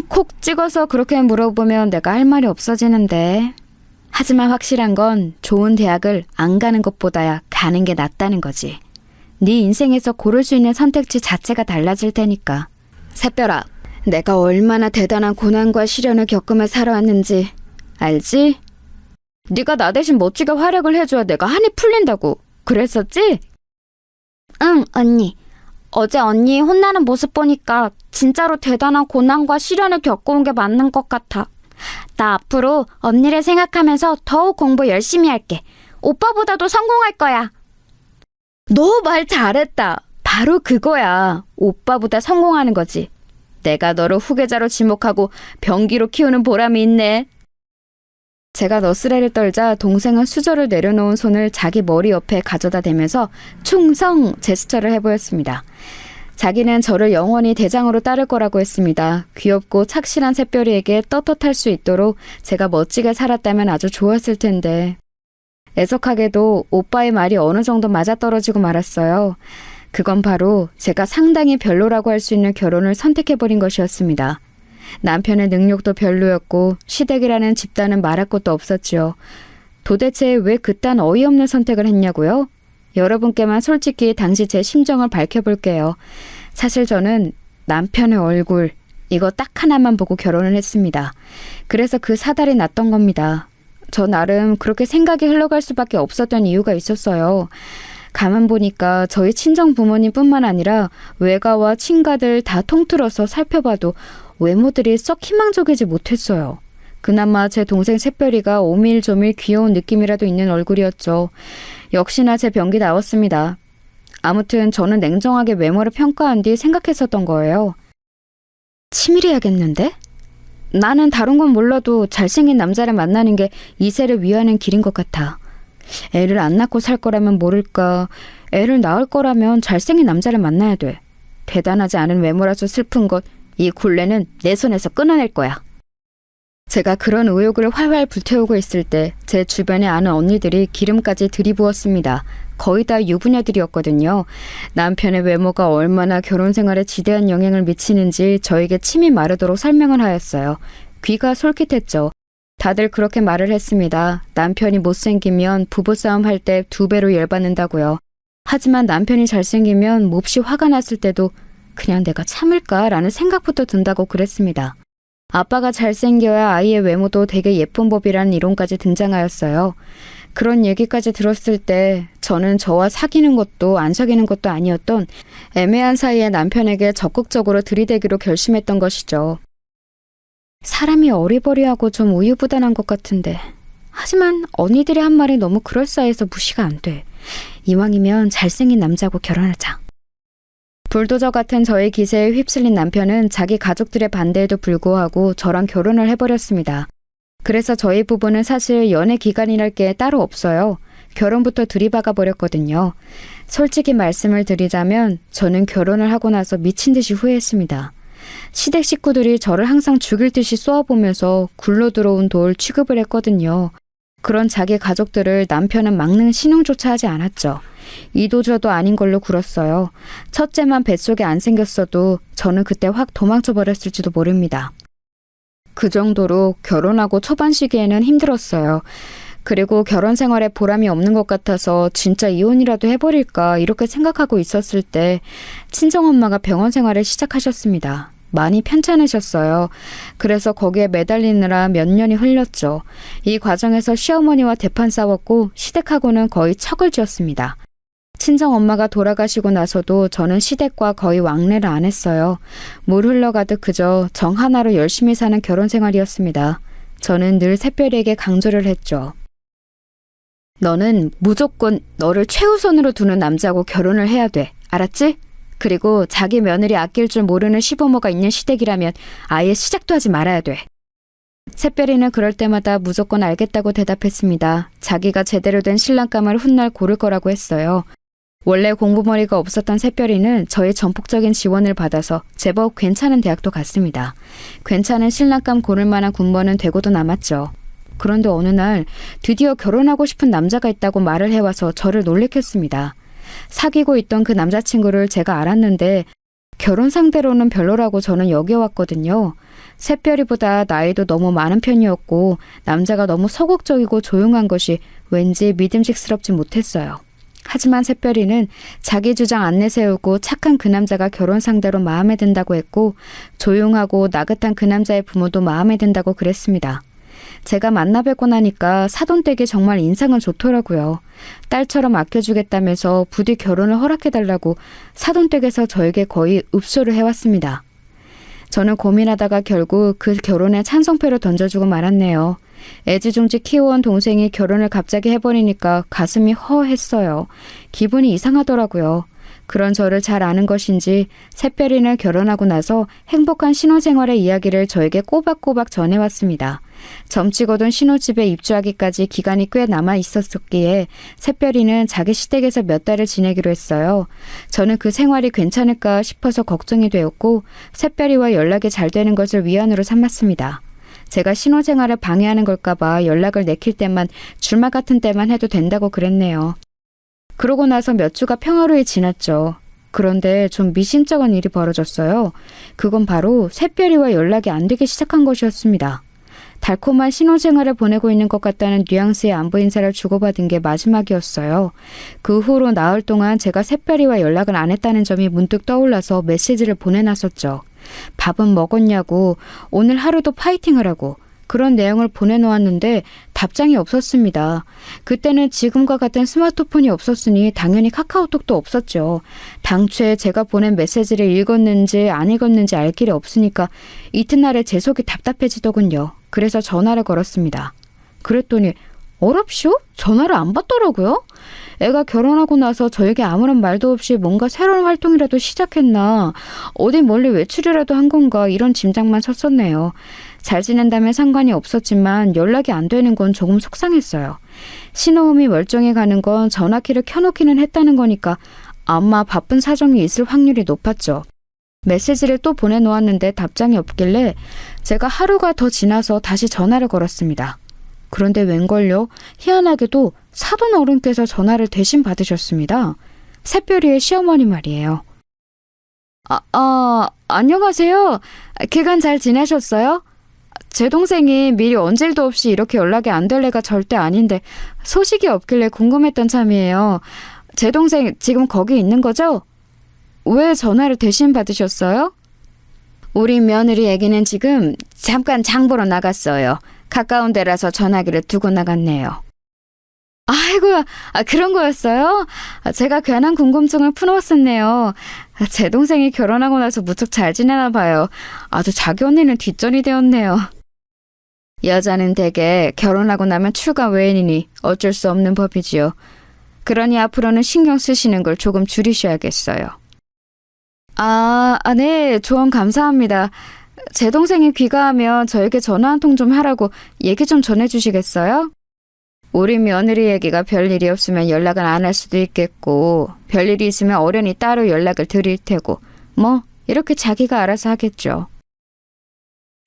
콕 찍어서 그렇게 물어보면 내가 할 말이 없어지는데. 하지만 확실한 건 좋은 대학을 안 가는 것보다야 가는 게 낫다는 거지. 네 인생에서 고를 수 있는 선택지 자체가 달라질 테니까. 새별아, 내가 얼마나 대단한 고난과 시련을 겪으며 살아왔는지 알지? 네가 나 대신 멋지게 활약을 해줘야 내가 한이 풀린다고. 그랬었지? 응, 언니. 어제 언니 혼나는 모습 보니까 진짜로 대단한 고난과 시련을 겪어온 게 맞는 것 같아. 나 앞으로 언니를 생각하면서 더욱 공부 열심히 할게. 오빠보다도 성공할 거야. 너 말 잘했다. 바로 그거야. 오빠보다 성공하는 거지. 내가 너를 후계자로 지목하고 병기로 키우는 보람이 있네. 제가 너스레를 떨자 동생은 수저를 내려놓은 손을 자기 머리 옆에 가져다 대면서 충성 제스처를 해보였습니다. 자기는 저를 영원히 대장으로 따를 거라고 했습니다. 귀엽고 착실한 새별이에게 떳떳할 수 있도록 제가 멋지게 살았다면 아주 좋았을 텐데. 애석하게도 오빠의 말이 어느 정도 맞아떨어지고 말았어요. 그건 바로 제가 상당히 별로라고 할 수 있는 결혼을 선택해버린 것이었습니다. 남편의 능력도 별로였고 시댁이라는 집단은 말할 것도 없었지요. 도대체 왜 그딴 어이없는 선택을 했냐고요? 여러분께만 솔직히 당시 제 심정을 밝혀볼게요. 사실 저는 남편의 얼굴, 이거 딱 하나만 보고 결혼을 했습니다. 그래서 그 사달이 났던 겁니다. 저 나름 그렇게 생각이 흘러갈 수밖에 없었던 이유가 있었어요. 가만 보니까 저희 친정 부모님뿐만 아니라 외가와 친가들 다 통틀어서 살펴봐도 외모들이 썩 희망적이지 못했어요. 그나마 제 동생 새별이가 오밀조밀 귀여운 느낌이라도 있는 얼굴이었죠. 역시나 제 병기 나왔습니다. 아무튼 저는 냉정하게 외모를 평가한 뒤 생각했었던 거예요. 치밀해야겠는데? 나는 다른 건 몰라도 잘생긴 남자를 만나는 게 이세를 위하는 길인 것 같아. 애를 안 낳고 살 거라면 모를까. 애를 낳을 거라면 잘생긴 남자를 만나야 돼. 대단하지 않은 외모라서 슬픈 것, 이 굴레는 내 손에서 끊어낼 거야. 제가 그런 의욕을 활활 불태우고 있을 때 제 주변에 아는 언니들이 기름까지 들이부었습니다. 거의 다 유부녀들이었거든요. 남편의 외모가 얼마나 결혼 생활에 지대한 영향을 미치는지 저에게 침이 마르도록 설명을 하였어요. 귀가 솔깃했죠. 다들 그렇게 말을 했습니다. 남편이 못생기면 부부싸움 할 때 2배로 열받는다고요. 하지만 남편이 잘생기면 몹시 화가 났을 때도 그냥 내가 참을까라는 생각부터 든다고 그랬습니다. 아빠가 잘생겨야 아이의 외모도 되게 예쁜 법이라는 이론까지 등장하였어요. 그런 얘기까지 들었을 때 저는 저와 사귀는 것도 안 사귀는 것도 아니었던 애매한 사이에 남편에게 적극적으로 들이대기로 결심했던 것이죠. 사람이 어리버리하고 좀 우유부단한 것 같은데 하지만 언니들이 한 말이 너무 그럴싸해서 무시가 안 돼. 이왕이면 잘생긴 남자하고 결혼하자. 불도저 같은 저의 기세에 휩쓸린 남편은 자기 가족들의 반대에도 불구하고 저랑 결혼을 해버렸습니다. 그래서 저희 부부는 사실 연애 기간이랄 게 따로 없어요. 결혼부터 들이박아 버렸거든요. 솔직히 말씀을 드리자면 저는 결혼을 하고 나서 미친 듯이 후회했습니다. 시댁 식구들이 저를 항상 죽일 듯이 쏘아보면서 굴러 들어온 돌 취급을 했거든요. 그런 자기 가족들을 남편은 막는 신용조차 하지 않았죠. 이도저도 아닌 걸로 굴었어요. 첫째만 뱃속에 안 생겼어도 저는 그때 확 도망쳐 버렸을지도 모릅니다. 그 정도로 결혼하고 초반 시기에는 힘들었어요. 그리고 결혼 생활에 보람이 없는 것 같아서 진짜 이혼이라도 해버릴까 이렇게 생각하고 있었을 때 친정엄마가 병원 생활을 시작하셨습니다. 많이 편찮으셨어요. 그래서 거기에 매달리느라 몇 년이 흘렸죠. 이 과정에서 시어머니와 대판 싸웠고 시댁하고는 거의 척을 지었습니다. 친정엄마가 돌아가시고 나서도 저는 시댁과 거의 왕래를 안 했어요. 물 흘러가듯 그저 정 하나로 열심히 사는 결혼 생활이었습니다. 저는 늘 새별이에게 강조를 했죠. 너는 무조건 너를 최우선으로 두는 남자하고 결혼을 해야 돼. 알았지? 그리고 자기 며느리 아낄 줄 모르는 시부모가 있는 시댁이라면 아예 시작도 하지 말아야 돼. 새별이는 그럴 때마다 무조건 알겠다고 대답했습니다. 자기가 제대로 된 신랑감을 훗날 고를 거라고 했어요. 원래 공부머리가 없었던 새별이는 저의 전폭적인 지원을 받아서 제법 괜찮은 대학도 갔습니다. 괜찮은 신랑감 고를 만한 군번은 되고도 남았죠. 그런데 어느 날 드디어 결혼하고 싶은 남자가 있다고 말을 해와서 저를 놀래켰습니다. 사귀고 있던 그 남자친구를 제가 알았는데 결혼 상대로는 별로라고 저는 여겨왔거든요. 새별이보다 나이도 너무 많은 편이었고 남자가 너무 소극적이고 조용한 것이 왠지 믿음직스럽지 못했어요. 하지만 새별이는 자기 주장 안 내세우고 착한 그 남자가 결혼 상대로 마음에 든다고 했고 조용하고 나긋한 그 남자의 부모도 마음에 든다고 그랬습니다. 제가 만나 뵙고 나니까 사돈댁이 정말 인상은 좋더라고요. 딸처럼 아껴주겠다면서 부디 결혼을 허락해달라고 사돈댁에서 저에게 거의 읍소를 해왔습니다. 저는 고민하다가 결국 그 결혼에 찬성표를 던져주고 말았네요. 애지중지 키워온 동생이 결혼을 갑자기 해버리니까 가슴이 허했어요. 기분이 이상하더라고요. 그런 저를 잘 아는 것인지 새별이는 결혼하고 나서 행복한 신혼생활의 이야기를 저에게 꼬박꼬박 전해왔습니다. 점치고든 신혼집에 입주하기까지 기간이 꽤 남아 있었기에 새별이는 자기 시댁에서 몇 달을 지내기로 했어요. 저는 그 생활이 괜찮을까 싶어서 걱정이 되었고 새별이와 연락이 잘 되는 것을 위안으로 삼았습니다. 제가 신혼생활을 방해하는 걸까봐 연락을 내킬 때만 주말 같은 때만 해도 된다고 그랬네요. 그러고 나서 몇 주가 평화로이 지났죠. 그런데 좀 미심쩍은 일이 벌어졌어요. 그건 바로 새별이와 연락이 안 되기 시작한 것이었습니다. 달콤한 신혼생활을 보내고 있는 것 같다는 뉘앙스의 안부 인사를 주고받은 게 마지막이었어요. 그 후로 나흘 동안 제가 새별이와 연락을 안 했다는 점이 문득 떠올라서 메시지를 보내놨었죠. 밥은 먹었냐고, 오늘 하루도 파이팅하라고 그런 내용을 보내놓았는데 답장이 없었습니다. 그때는 지금과 같은 스마트폰이 없었으니 당연히 카카오톡도 없었죠. 당초에 제가 보낸 메시지를 읽었는지 안 읽었는지 알 길이 없으니까 이튿날에 제 속이 답답해지더군요. 그래서 전화를 걸었습니다. 그랬더니 어랍쇼? 전화를 안 받더라고요. 애가 결혼하고 나서 저에게 아무런 말도 없이 뭔가 새로운 활동이라도 시작했나, 어디 멀리 외출이라도 한 건가 이런 짐작만 섰었네요. 잘 지낸다면 상관이 없었지만 연락이 안 되는 건 조금 속상했어요. 신호음이 멀쩡히 가는 건 전화키를 켜놓기는 했다는 거니까 아마 바쁜 사정이 있을 확률이 높았죠. 메시지를 또 보내놓았는데 답장이 없길래 제가 하루가 더 지나서 다시 전화를 걸었습니다. 그런데 웬걸요? 희한하게도 사돈 어른께서 전화를 대신 받으셨습니다. 새별이의 시어머니 말이에요. 안녕하세요. 기간 잘 지내셨어요? 제 동생이 미리 언질도 없이 이렇게 연락이 안 될 애가 절대 아닌데 소식이 없길래 궁금했던 참이에요. 제 동생 지금 거기 있는 거죠? 왜 전화를 대신 받으셨어요? 우리 며느리 애기는 지금 잠깐 장 보러 나갔어요. 가까운 데라서 전화기를 두고 나갔네요. 아이고야, 그런 거였어요? 제가 괜한 궁금증을 풀어왔었네요. 제 동생이 결혼하고 나서 무척 잘 지내나 봐요. 아주 자기 언니는 뒷전이 되었네요. 여자는 대개 결혼하고 나면 출가 외인이니 어쩔 수 없는 법이지요. 그러니 앞으로는 신경 쓰시는 걸 조금 줄이셔야겠어요. 네, 조언 감사합니다. 제 동생이 귀가하면 저에게 전화 한 통 좀 하라고 얘기 좀 전해주시겠어요? 우리 며느리 얘기가 별일이 없으면 연락을 안 할 수도 있겠고 별일이 있으면 어련히 따로 연락을 드릴 테고 뭐 이렇게 자기가 알아서 하겠죠.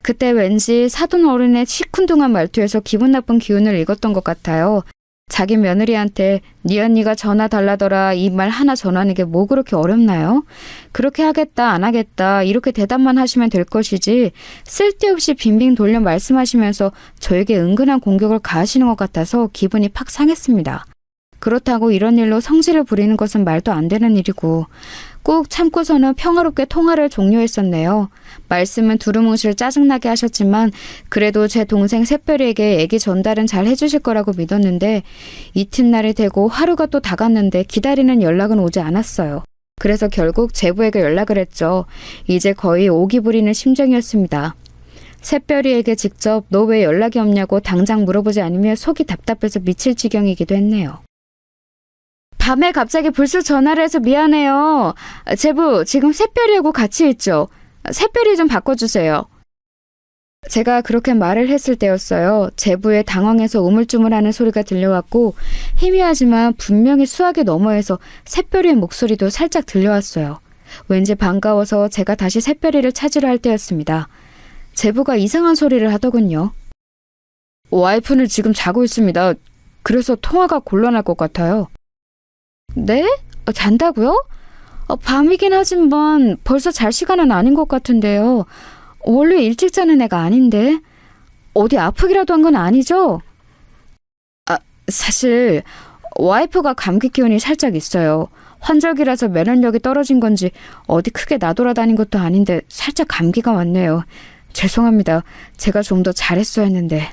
그때 왠지 사돈 어른의 시큰둥한 말투에서 기분 나쁜 기운을 읽었던 것 같아요. 자기 며느리한테 네 언니가 전화 달라더라 이 말 하나 전하는 게 뭐 그렇게 어렵나요? 그렇게 하겠다 안 하겠다 이렇게 대답만 하시면 될 것이지 쓸데없이 빙빙 돌려 말씀하시면서 저에게 은근한 공격을 가하시는 것 같아서 기분이 팍 상했습니다. 그렇다고 이런 일로 성질을 부리는 것은 말도 안 되는 일이고 꾹 참고서는 평화롭게 통화를 종료했었네요. 말씀은 두루뭉실 짜증나게 하셨지만 그래도 제 동생 샛별이에게 애기 전달은 잘 해주실 거라고 믿었는데 이튿날이 되고 하루가 또 다 갔는데 기다리는 연락은 오지 않았어요. 그래서 결국 제부에게 연락을 했죠. 이제 거의 오기 부리는 심정이었습니다. 샛별이에게 직접 너 왜 연락이 없냐고 당장 물어보지 않으면 속이 답답해서 미칠 지경이기도 했네요. 밤에 갑자기 불쑥 전화를 해서 미안해요. 제부, 지금 샛별이하고 같이 있죠? 샛별이 좀 바꿔주세요. 제가 그렇게 말을 했을 때였어요. 제부의 당황해서 우물쭈물하는 소리가 들려왔고 희미하지만 분명히 수학의 너머에서 샛별이의 목소리도 살짝 들려왔어요. 왠지 반가워서 제가 다시 샛별이를 찾으려 할 때였습니다. 제부가 이상한 소리를 하더군요. 와이프는 지금 자고 있습니다. 그래서 통화가 곤란할 것 같아요. 네? 잔다고요? 밤이긴 하지만 벌써 잘 시간은 아닌 것 같은데요. 원래 일찍 자는 애가 아닌데. 어디 아프기라도 한 건 아니죠? 사실 와이프가 감기 기운이 살짝 있어요. 환절기라서 면역력이 떨어진 건지 어디 크게 나돌아다닌 것도 아닌데 살짝 감기가 왔네요. 죄송합니다. 제가 좀 더 잘했어야 했는데.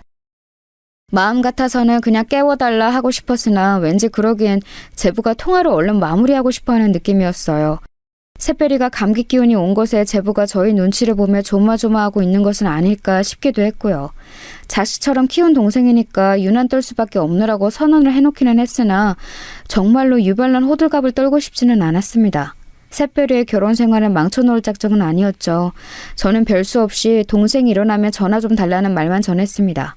마음 같아서는 그냥 깨워달라 하고 싶었으나 왠지 그러기엔 제부가 통화를 얼른 마무리하고 싶어하는 느낌이었어요. 샛별이가 감기 기운이 온 것에 제부가 저희 눈치를 보며 조마조마하고 있는 것은 아닐까 싶기도 했고요. 자식처럼 키운 동생이니까 유난 떨 수밖에 없느라고 선언을 해놓기는 했으나 정말로 유별난 호들갑을 떨고 싶지는 않았습니다. 샛별이의 결혼 생활을 망쳐놓을 작정은 아니었죠. 저는 별수 없이 동생이 일어나면 전화 좀 달라는 말만 전했습니다.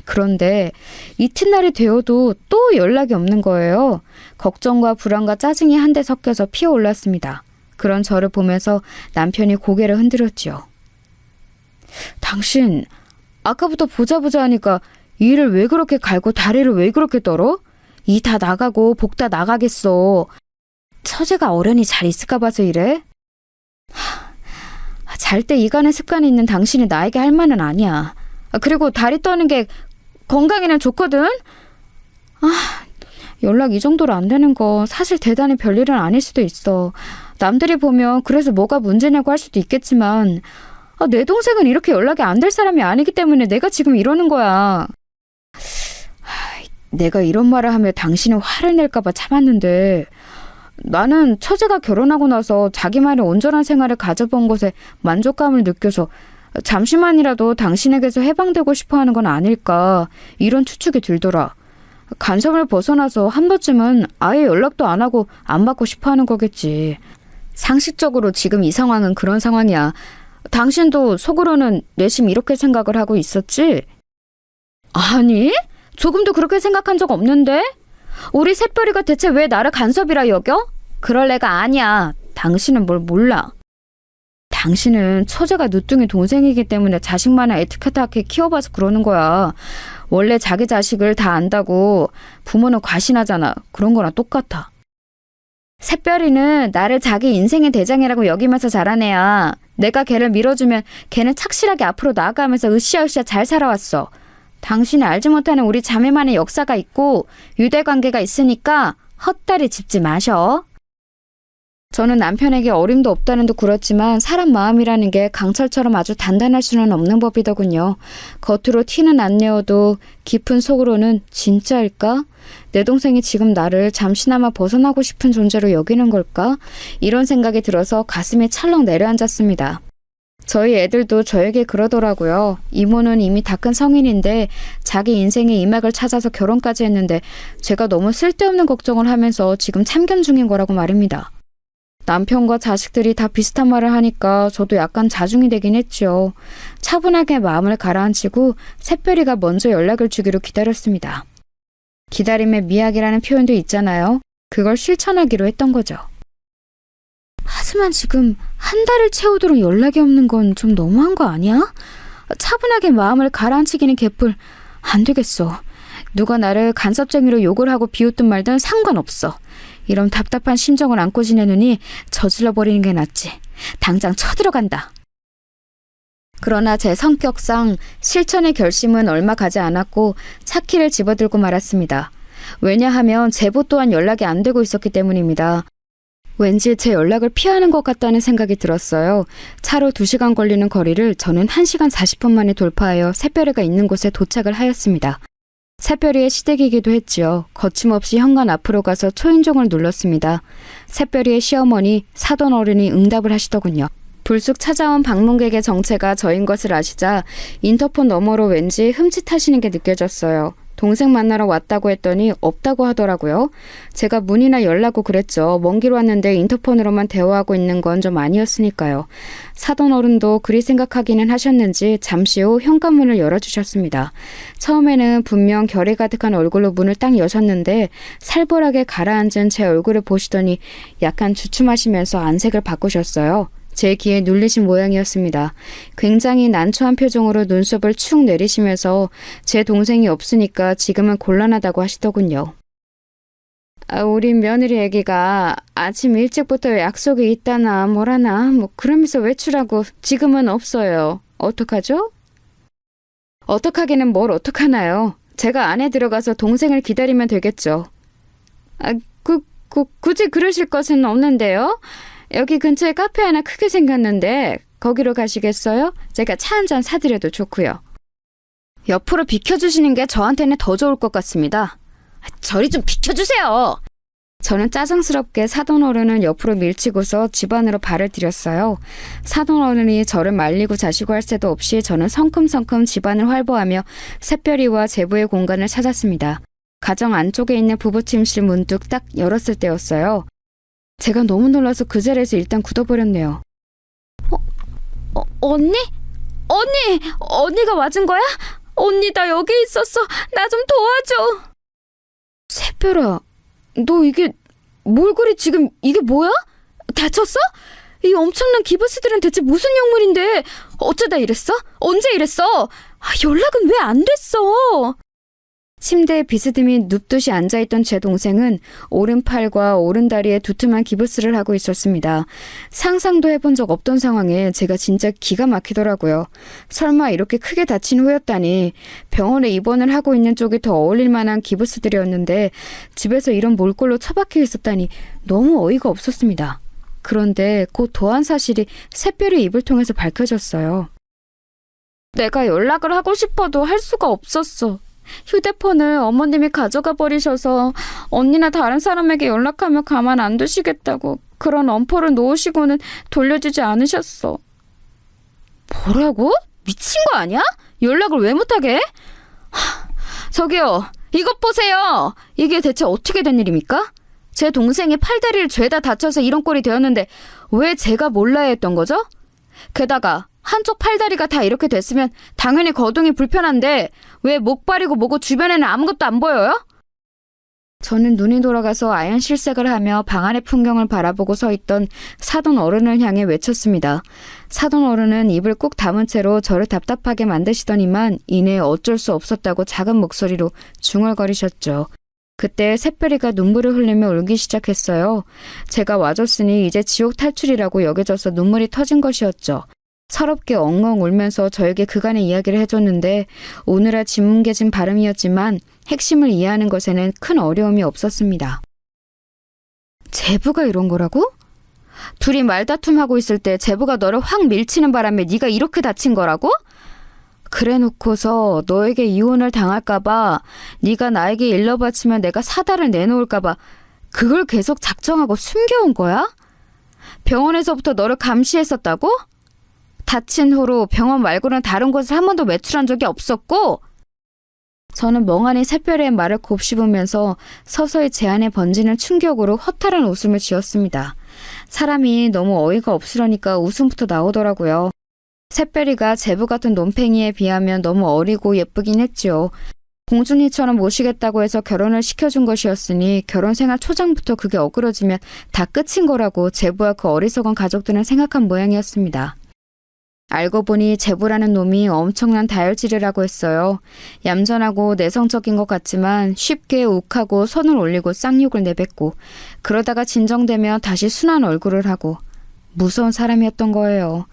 그런데 이튿날이 되어도 또 연락이 없는 거예요. 걱정과 불안과 짜증이 한데 섞여서 피어올랐습니다. 그런 저를 보면서 남편이 고개를 흔들었지요. 당신 아까부터 보자 하니까 일을 왜 그렇게 갈고 다리를 왜 그렇게 떨어? 이 다 나가고 복 다 나가겠어. 처제가 어련히 잘 있을까 봐서 이래? 잘 때 이간의 습관이 있는 당신이 나에게 할 말은 아니야. 그리고 다리 떠는 게 건강에는 좋거든? 연락 이 정도로 안 되는 거 사실 대단히 별일은 아닐 수도 있어. 남들이 보면 그래서 뭐가 문제냐고 할 수도 있겠지만 내 동생은 이렇게 연락이 안 될 사람이 아니기 때문에 내가 지금 이러는 거야. 내가 이런 말을 하며 당신은 화를 낼까 봐 참았는데 나는 처제가 결혼하고 나서 자기만의 온전한 생활을 가져본 것에 만족감을 느껴서 잠시만이라도 당신에게서 해방되고 싶어하는 건 아닐까 이런 추측이 들더라. 간섭을 벗어나서 한 번쯤은 아예 연락도 안 하고 안 받고 싶어하는 거겠지. 상식적으로 지금 이 상황은 그런 상황이야. 당신도 속으로는 내심 이렇게 생각을 하고 있었지? 아니, 조금도 그렇게 생각한 적 없는데? 우리 샛별이가 대체 왜 나를 간섭이라 여겨? 그럴 애가 아니야. 당신은 뭘 몰라. 당신은 처제가 늦둥이 동생이기 때문에 자식만을 애틋하게 키워봐서 그러는 거야. 원래 자기 자식을 다 안다고 부모는 과신하잖아. 그런 거랑 똑같아. 샛별이는 나를 자기 인생의 대장이라고 여기면서 자란 애야. 내가 걔를 밀어주면 걔는 착실하게 앞으로 나아가면서 으쌰으쌰 잘 살아왔어. 당신이 알지 못하는 우리 자매만의 역사가 있고 유대관계가 있으니까 헛다리 짚지 마셔. 저는 남편에게 어림도 없다는 듯 굴었지만 사람 마음이라는 게 강철처럼 아주 단단할 수는 없는 법이더군요. 겉으로 티는 안 내어도 깊은 속으로는 진짜일까? 내 동생이 지금 나를 잠시나마 벗어나고 싶은 존재로 여기는 걸까? 이런 생각이 들어서 가슴이 찰렁 내려앉았습니다. 저희 애들도 저에게 그러더라고요. 이모는 이미 다 큰 성인인데 자기 인생의 이막을 찾아서 결혼까지 했는데 제가 너무 쓸데없는 걱정을 하면서 지금 참견 중인 거라고 말입니다. 남편과 자식들이 다 비슷한 말을 하니까 저도 약간 자중이 되긴 했죠. 차분하게 마음을 가라앉히고 샛별이가 먼저 연락을 주기로 기다렸습니다. 기다림의 미학이라는 표현도 있잖아요. 그걸 실천하기로 했던 거죠. 하지만 지금 한 달을 채우도록 연락이 없는 건 좀 너무한 거 아니야? 차분하게 마음을 가라앉히기는 개뿔. 안 되겠어. 누가 나를 간섭쟁이로 욕을 하고 비웃든 말든 상관없어. 이런 답답한 심정을 안고 지내느니 저질러 버리는 게 낫지. 당장 쳐들어간다. 그러나 제 성격상 실천의 결심은 얼마 가지 않았고 차키를 집어들고 말았습니다. 왜냐하면 제보 또한 연락이 안 되고 있었기 때문입니다. 왠지 제 연락을 피하는 것 같다는 생각이 들었어요. 차로 2시간 걸리는 거리를 저는 1시간 40분 만에 돌파하여 새별이가 있는 곳에 도착을 하였습니다. 새별이의 시댁이기도 했지요. 거침없이 현관 앞으로 가서 초인종을 눌렀습니다. 새별이의 시어머니 사돈 어른이 응답을 하시더군요. 불쑥 찾아온 방문객의 정체가 저인 것을 아시자 인터폰 너머로 왠지 흠칫하시는 게 느껴졌어요. 동생 만나러 왔다고 했더니 없다고 하더라고요. 제가 문이나 열라고 그랬죠. 먼 길 왔는데 인터폰으로만 대화하고 있는 건 좀 아니었으니까요. 사돈 어른도 그리 생각하기는 하셨는지 잠시 후 현관문을 열어주셨습니다. 처음에는 분명 결이 가득한 얼굴로 문을 딱 여셨는데 살벌하게 가라앉은 제 얼굴을 보시더니 약간 주춤하시면서 안색을 바꾸셨어요. 제 귀에 눌리신 모양이었습니다. 굉장히 난처한 표정으로 눈썹을 축 내리시면서 제 동생이 없으니까 지금은 곤란하다고 하시더군요. 우리 며느리 애기가 아침 일찍부터 약속이 있다나 뭐라나 그러면서 외출하고 지금은 없어요. 어떡하죠? 어떡하기는 뭘 어떡하나요? 제가 안에 들어가서 동생을 기다리면 되겠죠. 굳이 그러실 것은 없는데요. 여기 근처에 카페 하나 크게 생겼는데 거기로 가시겠어요? 제가 차 한 잔 사드려도 좋고요. 옆으로 비켜주시는 게 저한테는 더 좋을 것 같습니다. 저리 좀 비켜주세요. 저는 짜증스럽게 사돈 어른을 옆으로 밀치고서 집 안으로 발을 들였어요. 사돈 어른이 저를 말리고 자시고 할 새도 없이 저는 성큼성큼 집안을 활보하며 샛별이와 제부의 공간을 찾았습니다. 가정 안쪽에 있는 부부 침실 문득 딱 열었을 때였어요. 제가 너무 놀라서 그 자리에서 일단 굳어버렸네요. 언니? 언니가 맞은 거야? 언니 나 여기 있었어. 나 좀 도와줘. 새별아, 너 이게 뭘 그리 지금 이게 뭐야? 다쳤어? 이 엄청난 기부스들은 대체 무슨 약물인데 어쩌다 이랬어? 언제 이랬어? 연락은 왜 안 됐어? 침대에 비스듬히 눕듯이 앉아있던 제 동생은 오른팔과 오른다리에 두툼한 기부스를 하고 있었습니다. 상상도 해본 적 없던 상황에 제가 진짜 기가 막히더라고요. 설마 이렇게 크게 다친 후였다니. 병원에 입원을 하고 있는 쪽이 더 어울릴 만한 기부스들이었는데 집에서 이런 몰골로 처박혀 있었다니 너무 어이가 없었습니다. 그런데 곧 더한 사실이 샛별의 입을 통해서 밝혀졌어요. 내가 연락을 하고 싶어도 할 수가 없었어. 휴대폰을 어머님이 가져가 버리셔서 언니나 다른 사람에게 연락하면 가만 안 두시겠다고 그런 엄포를 놓으시고는 돌려주지 않으셨어. 뭐라고? 미친 거 아니야? 연락을 왜 못하게 해? 저기요, 이것 보세요. 이게 대체 어떻게 된 일입니까? 제 동생이 팔다리를 죄다 다쳐서 이런 꼴이 되었는데 왜 제가 몰라야 했던 거죠? 게다가 한쪽 팔다리가 다 이렇게 됐으면 당연히 거동이 불편한데 왜 목발이고 뭐고 주변에는 아무것도 안 보여요? 저는 눈이 돌아가서 아연 실색을 하며 방 안의 풍경을 바라보고 서 있던 사돈 어른을 향해 외쳤습니다. 사돈 어른은 입을 꾹 다문 채로 저를 답답하게 만드시더니만 이내 어쩔 수 없었다고 작은 목소리로 중얼거리셨죠. 그때 샛별이가 눈물을 흘리며 울기 시작했어요. 제가 와줬으니 이제 지옥 탈출이라고 여겨져서 눈물이 터진 것이었죠. 서럽게 엉엉 울면서 저에게 그간의 이야기를 해줬는데 오늘아 진뭉개진 발음이었지만 핵심을 이해하는 것에는 큰 어려움이 없었습니다. 제부가 이런 거라고? 둘이 말다툼하고 있을 때 제부가 너를 확 밀치는 바람에 네가 이렇게 다친 거라고? 그래놓고서 너에게 이혼을 당할까봐 네가 나에게 일러 바치면 내가 사다를 내놓을까봐 그걸 계속 작정하고 숨겨온 거야? 병원에서부터 너를 감시했었다고? 다친 후로 병원 말고는 다른 곳을 한 번도 외출한 적이 없었고? 저는 멍하니 샛별의 말을 곱씹으면서 서서히 제 안에 번지는 충격으로 허탈한 웃음을 지었습니다. 사람이 너무 어이가 없으려니까 웃음부터 나오더라고요. 샛별이가 제부 같은 논팽이에 비하면 너무 어리고 예쁘긴 했지요. 공주니처럼 모시겠다고 해서 결혼을 시켜준 것이었으니 결혼 생활 초장부터 그게 어그러지면 다 끝인 거라고 제부와 그 어리석은 가족들은 생각한 모양이었습니다. 알고 보니 제부라는 놈이 엄청난 다혈질을 하고 했어요. 얌전하고 내성적인 것 같지만 쉽게 욱하고 손을 올리고 쌍욕을 내뱉고 그러다가 진정되면 다시 순한 얼굴을 하고 무서운 사람이었던 거예요.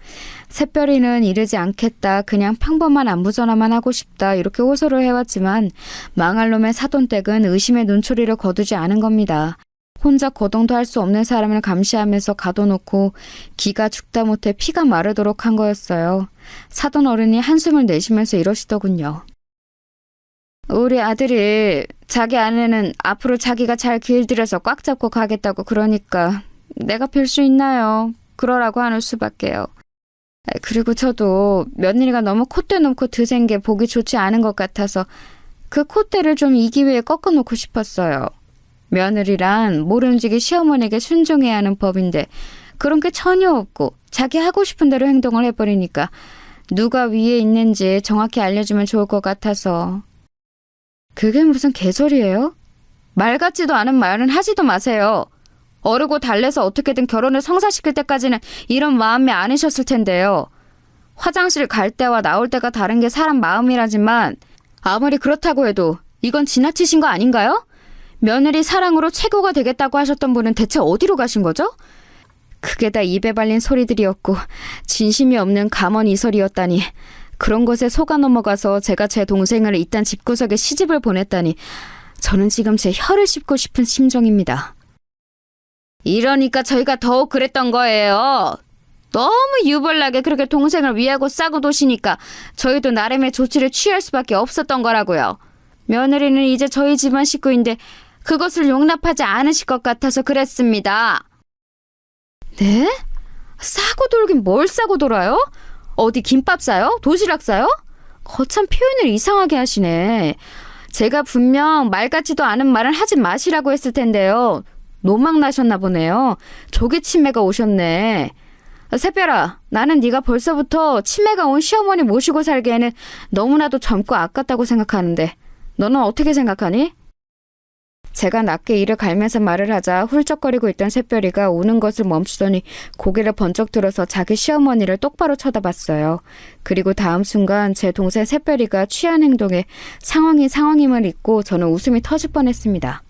샛별이는 이르지 않겠다. 그냥 평범한 안부전화만 하고 싶다. 이렇게 호소를 해왔지만 망할 놈의 사돈댁은 의심의 눈초리를 거두지 않은 겁니다. 혼자 거동도 할 수 없는 사람을 감시하면서 가둬놓고 기가 죽다 못해 피가 마르도록 한 거였어요. 사돈 어른이 한숨을 내쉬면서 이러시더군요. 우리 아들이 자기 아내는 앞으로 자기가 잘 길들여서 꽉 잡고 가겠다고 그러니까 내가 별 수 있나요? 그러라고 하는 수밖에요. 그리고 저도 며느리가 너무 콧대 놓고 드센 게 보기 좋지 않은 것 같아서 그 콧대를 좀 이 기회에 꺾어놓고 싶었어요. 며느리란 모름지기 시어머니에게 순종해야 하는 법인데 그런 게 전혀 없고 자기 하고 싶은 대로 행동을 해버리니까 누가 위에 있는지 정확히 알려주면 좋을 것 같아서. 그게 무슨 개소리예요? 말 같지도 않은 말은 하지도 마세요. 어르고 달래서 어떻게든 결혼을 성사시킬 때까지는 이런 마음이 아니셨을 텐데요. 화장실 갈 때와 나올 때가 다른 게 사람 마음이라지만 아무리 그렇다고 해도 이건 지나치신 거 아닌가요? 며느리 사랑으로 최고가 되겠다고 하셨던 분은 대체 어디로 가신 거죠? 그게 다 입에 발린 소리들이었고 진심이 없는 감언이설이었다니. 그런 것에 속아 넘어가서 제가 제 동생을 이딴 집구석에 시집을 보냈다니 저는 지금 제 혀를 씹고 싶은 심정입니다. 이러니까 저희가 더욱 그랬던 거예요. 너무 유별나게 그렇게 동생을 위하고 싸고 도시니까 저희도 나름의 조치를 취할 수밖에 없었던 거라고요. 며느리는 이제 저희 집안 식구인데 그것을 용납하지 않으실 것 같아서 그랬습니다. 네? 싸고 돌긴 뭘 싸고 돌아요? 어디 김밥 싸요? 도시락 싸요? 거참 표현을 이상하게 하시네. 제가 분명 말 같지도 않은 말은 하지 마시라고 했을 텐데요. 노망 나셨나 보네요. 조기 치매가 오셨네. 새별아, 나는 네가 벌써부터 치매가 온 시어머니 모시고 살기에는 너무나도 젊고 아깝다고 생각하는데 너는 어떻게 생각하니? 제가 낮게 이를 갈면서 말을 하자 훌쩍거리고 있던 새별이가 우는 것을 멈추더니 고개를 번쩍 들어서 자기 시어머니를 똑바로 쳐다봤어요. 그리고 다음 순간 제 동생 새별이가 취한 행동에 상황임을 잊고 저는 웃음이 터질 뻔했습니다.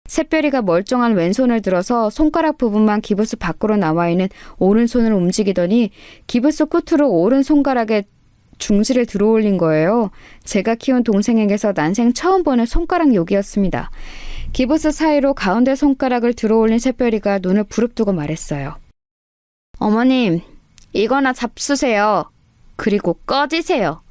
새별이가 멀쩡한 왼손을 들어서 손가락 부분만 기부스 밖으로 나와 있는 오른손을 움직이더니 기부스 끝으로 오른 손가락에 중지를 들어올린 거예요. 제가 키운 동생에게서 난생 처음 보는 손가락 욕이었습니다. 기부스 사이로 가운데 손가락을 들어올린 새별이가 눈을 부릅뜨고 말했어요. 어머님, 이거나 잡수세요. 그리고 꺼지세요.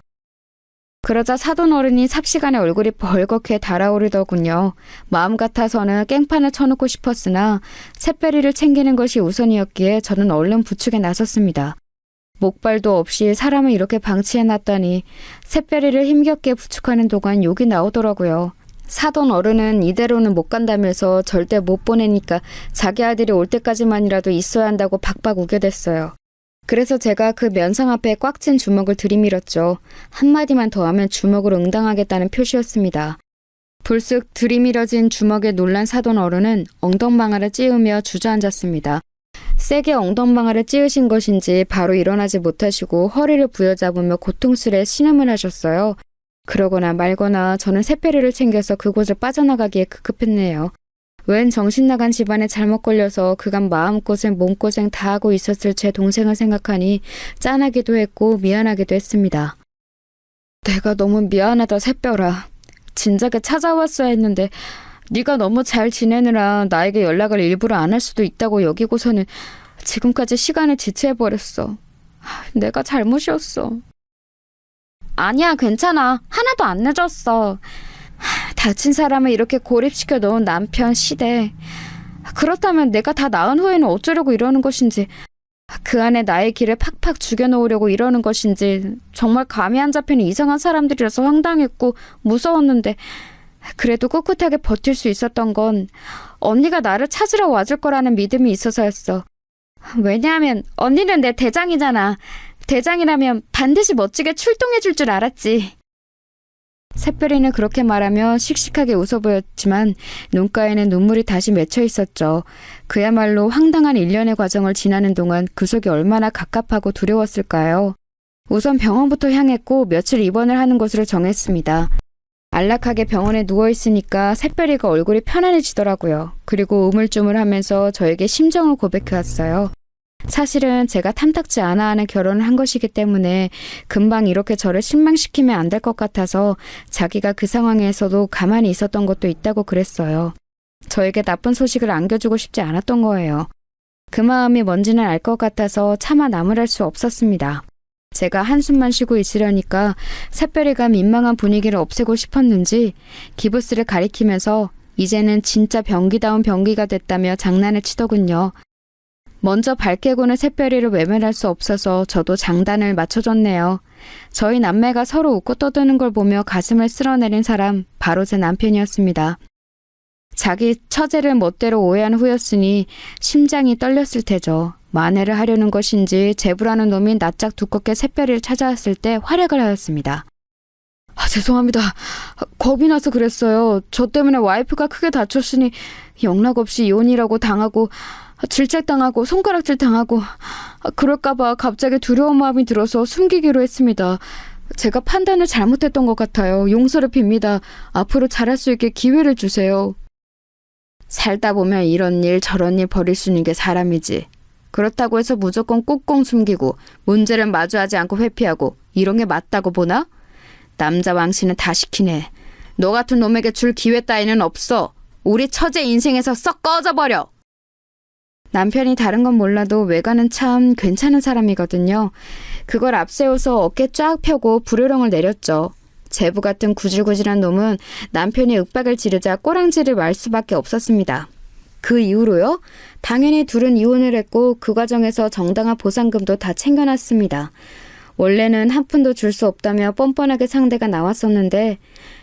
그러자 사돈 어른이 삽시간에 얼굴이 벌겋게 달아오르더군요. 마음 같아서는 깽판을 쳐놓고 싶었으나 새별이를 챙기는 것이 우선이었기에 저는 얼른 부축에 나섰습니다. 목발도 없이 사람을 이렇게 방치해놨다니 새별이를 힘겹게 부축하는 동안 욕이 나오더라고요. 사돈 어른은 이대로는 못 간다면서 절대 못 보내니까 자기 아들이 올 때까지만이라도 있어야 한다고 박박 우겨댔어요. 그래서 제가 그 면상 앞에 꽉 쥔 주먹을 들이밀었죠. 한마디만 더 하면 주먹으로 응당하겠다는 표시였습니다. 불쑥 들이밀어진 주먹에 놀란 사돈 어른은 엉덩방아를 찌우며 주저앉았습니다. 세게 엉덩방아를 찌으신 것인지 바로 일어나지 못하시고 허리를 부여잡으며 고통스레 신음을 하셨어요. 그러거나 말거나 저는 새별이를 챙겨서 그곳을 빠져나가기에 급급했네요. 웬 정신나간 집안에 잘못 걸려서 그간 마음고생 몸고생 다 하고 있었을 제 동생을 생각하니 짠하기도 했고 미안하기도 했습니다. 내가 너무 미안하다 새별아. 진작에 찾아왔어야 했는데 네가 너무 잘 지내느라 나에게 연락을 일부러 안 할 수도 있다고 여기고서는 지금까지 시간을 지체해버렸어. 내가 잘못이었어. 아니야, 괜찮아. 하나도 안 늦었어. 다친 사람을 이렇게 고립시켜 놓은 남편 시대. 그렇다면 내가 다 나은 후에는 어쩌려고 이러는 것인지, 그 안에 나의 길을 팍팍 죽여놓으려고 이러는 것인지 정말 감이 안 잡히는 이상한 사람들이라서 황당했고 무서웠는데 그래도 꿋꿋하게 버틸 수 있었던 건 언니가 나를 찾으러 와줄 거라는 믿음이 있어서였어. 왜냐하면 언니는 내 대장이잖아. 대장이라면 반드시 멋지게 출동해 줄 줄 알았지. 새별이는 그렇게 말하며 씩씩하게 웃어 보였지만 눈가에는 눈물이 다시 맺혀 있었죠. 그야말로 황당한 일련의 과정을 지나는 동안 그 속이 얼마나 갑갑하고 두려웠을까요? 우선 병원부터 향했고 며칠 입원을 하는 것으로 정했습니다. 안락하게 병원에 누워있으니까 새별이가 얼굴이 편안해지더라고요. 그리고 우물쭈물하면서 저에게 심정을 고백해왔어요. 사실은 제가 탐탁지 않아 하는 결혼을 한 것이기 때문에 금방 이렇게 저를 실망시키면 안 될 것 같아서 자기가 그 상황에서도 가만히 있었던 것도 있다고 그랬어요. 저에게 나쁜 소식을 안겨주고 싶지 않았던 거예요. 그 마음이 뭔지는 알 것 같아서 차마 나무랄 수 없었습니다. 제가 한숨만 쉬고 있으려니까 샛별이가 민망한 분위기를 없애고 싶었는지 기부스를 가리키면서 이제는 진짜 병기다운 병기가 됐다며 장난을 치더군요. 먼저 밝게 구는 샛별이를 외면할 수 없어서 저도 장단을 맞춰줬네요. 저희 남매가 서로 웃고 떠드는 걸 보며 가슴을 쓸어내린 사람 바로 제 남편이었습니다. 자기 처제를 멋대로 오해한 후였으니 심장이 떨렸을 테죠. 만회를 하려는 것인지 제부라는 놈이 낯짝 두껍게 샛별이를 찾아왔을 때 활약을 하였습니다. 죄송합니다. 겁이 나서 그랬어요. 저 때문에 와이프가 크게 다쳤으니 영락없이 이혼이라고 당하고 질책당하고 손가락질 당하고 그럴까봐 갑자기 두려운 마음이 들어서 숨기기로 했습니다. 제가 판단을 잘못했던 것 같아요. 용서를 빕니다. 앞으로 잘할 수 있게 기회를 주세요. 살다 보면 이런 일 저런 일 벌일 수 있는 게 사람이지. 그렇다고 해서 무조건 꽁꽁 숨기고 문제를 마주하지 않고 회피하고 이런 게 맞다고 보나? 남자 왕씨는 다 시키네. 너 같은 놈에게 줄 기회 따위는 없어. 우리 처제 인생에서 썩 꺼져버려. 남편이 다른 건 몰라도 외관은 참 괜찮은 사람이거든요. 그걸 앞세워서 어깨 쫙 펴고 불효령을 내렸죠. 제부 같은 구질구질한 놈은 남편이 윽박을 지르자 꼬랑지를 말 수밖에 없었습니다. 그 이후로요? 당연히 둘은 이혼을 했고 그 과정에서 정당한 보상금도 다 챙겨놨습니다. 원래는 한 푼도 줄 수 없다며 뻔뻔하게 상대가 나왔었는데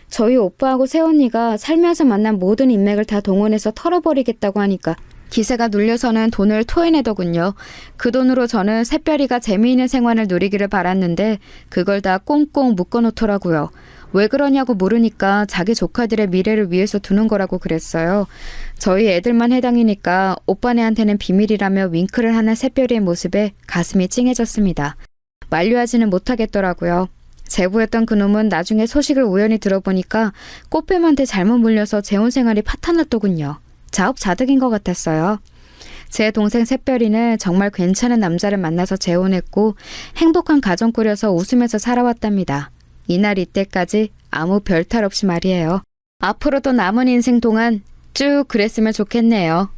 저희 오빠하고 새언니가 살면서 만난 모든 인맥을 다 동원해서 털어버리겠다고 하니까 기세가 눌려서는 돈을 토해내더군요. 그 돈으로 저는 샛별이가 재미있는 생활을 누리기를 바랐는데 그걸 다 꽁꽁 묶어놓더라고요. 왜 그러냐고 물으니까 자기 조카들의 미래를 위해서 두는 거라고 그랬어요. 저희 애들만 해당이니까 오빠네한테는 비밀이라며 윙크를 하는 샛별이의 모습에 가슴이 찡해졌습니다. 만류하지는 못하겠더라고요. 제부였던 그놈은 나중에 소식을 우연히 들어보니까 꽃뱀한테 잘못 물려서 재혼 생활이 파탄났더군요. 자업자득인 것 같았어요. 제 동생 샛별이는 정말 괜찮은 남자를 만나서 재혼했고 행복한 가정 꾸려서 웃으면서 살아왔답니다. 이날 이때까지 아무 별탈 없이 말이에요. 앞으로도 남은 인생 동안 쭉 그랬으면 좋겠네요.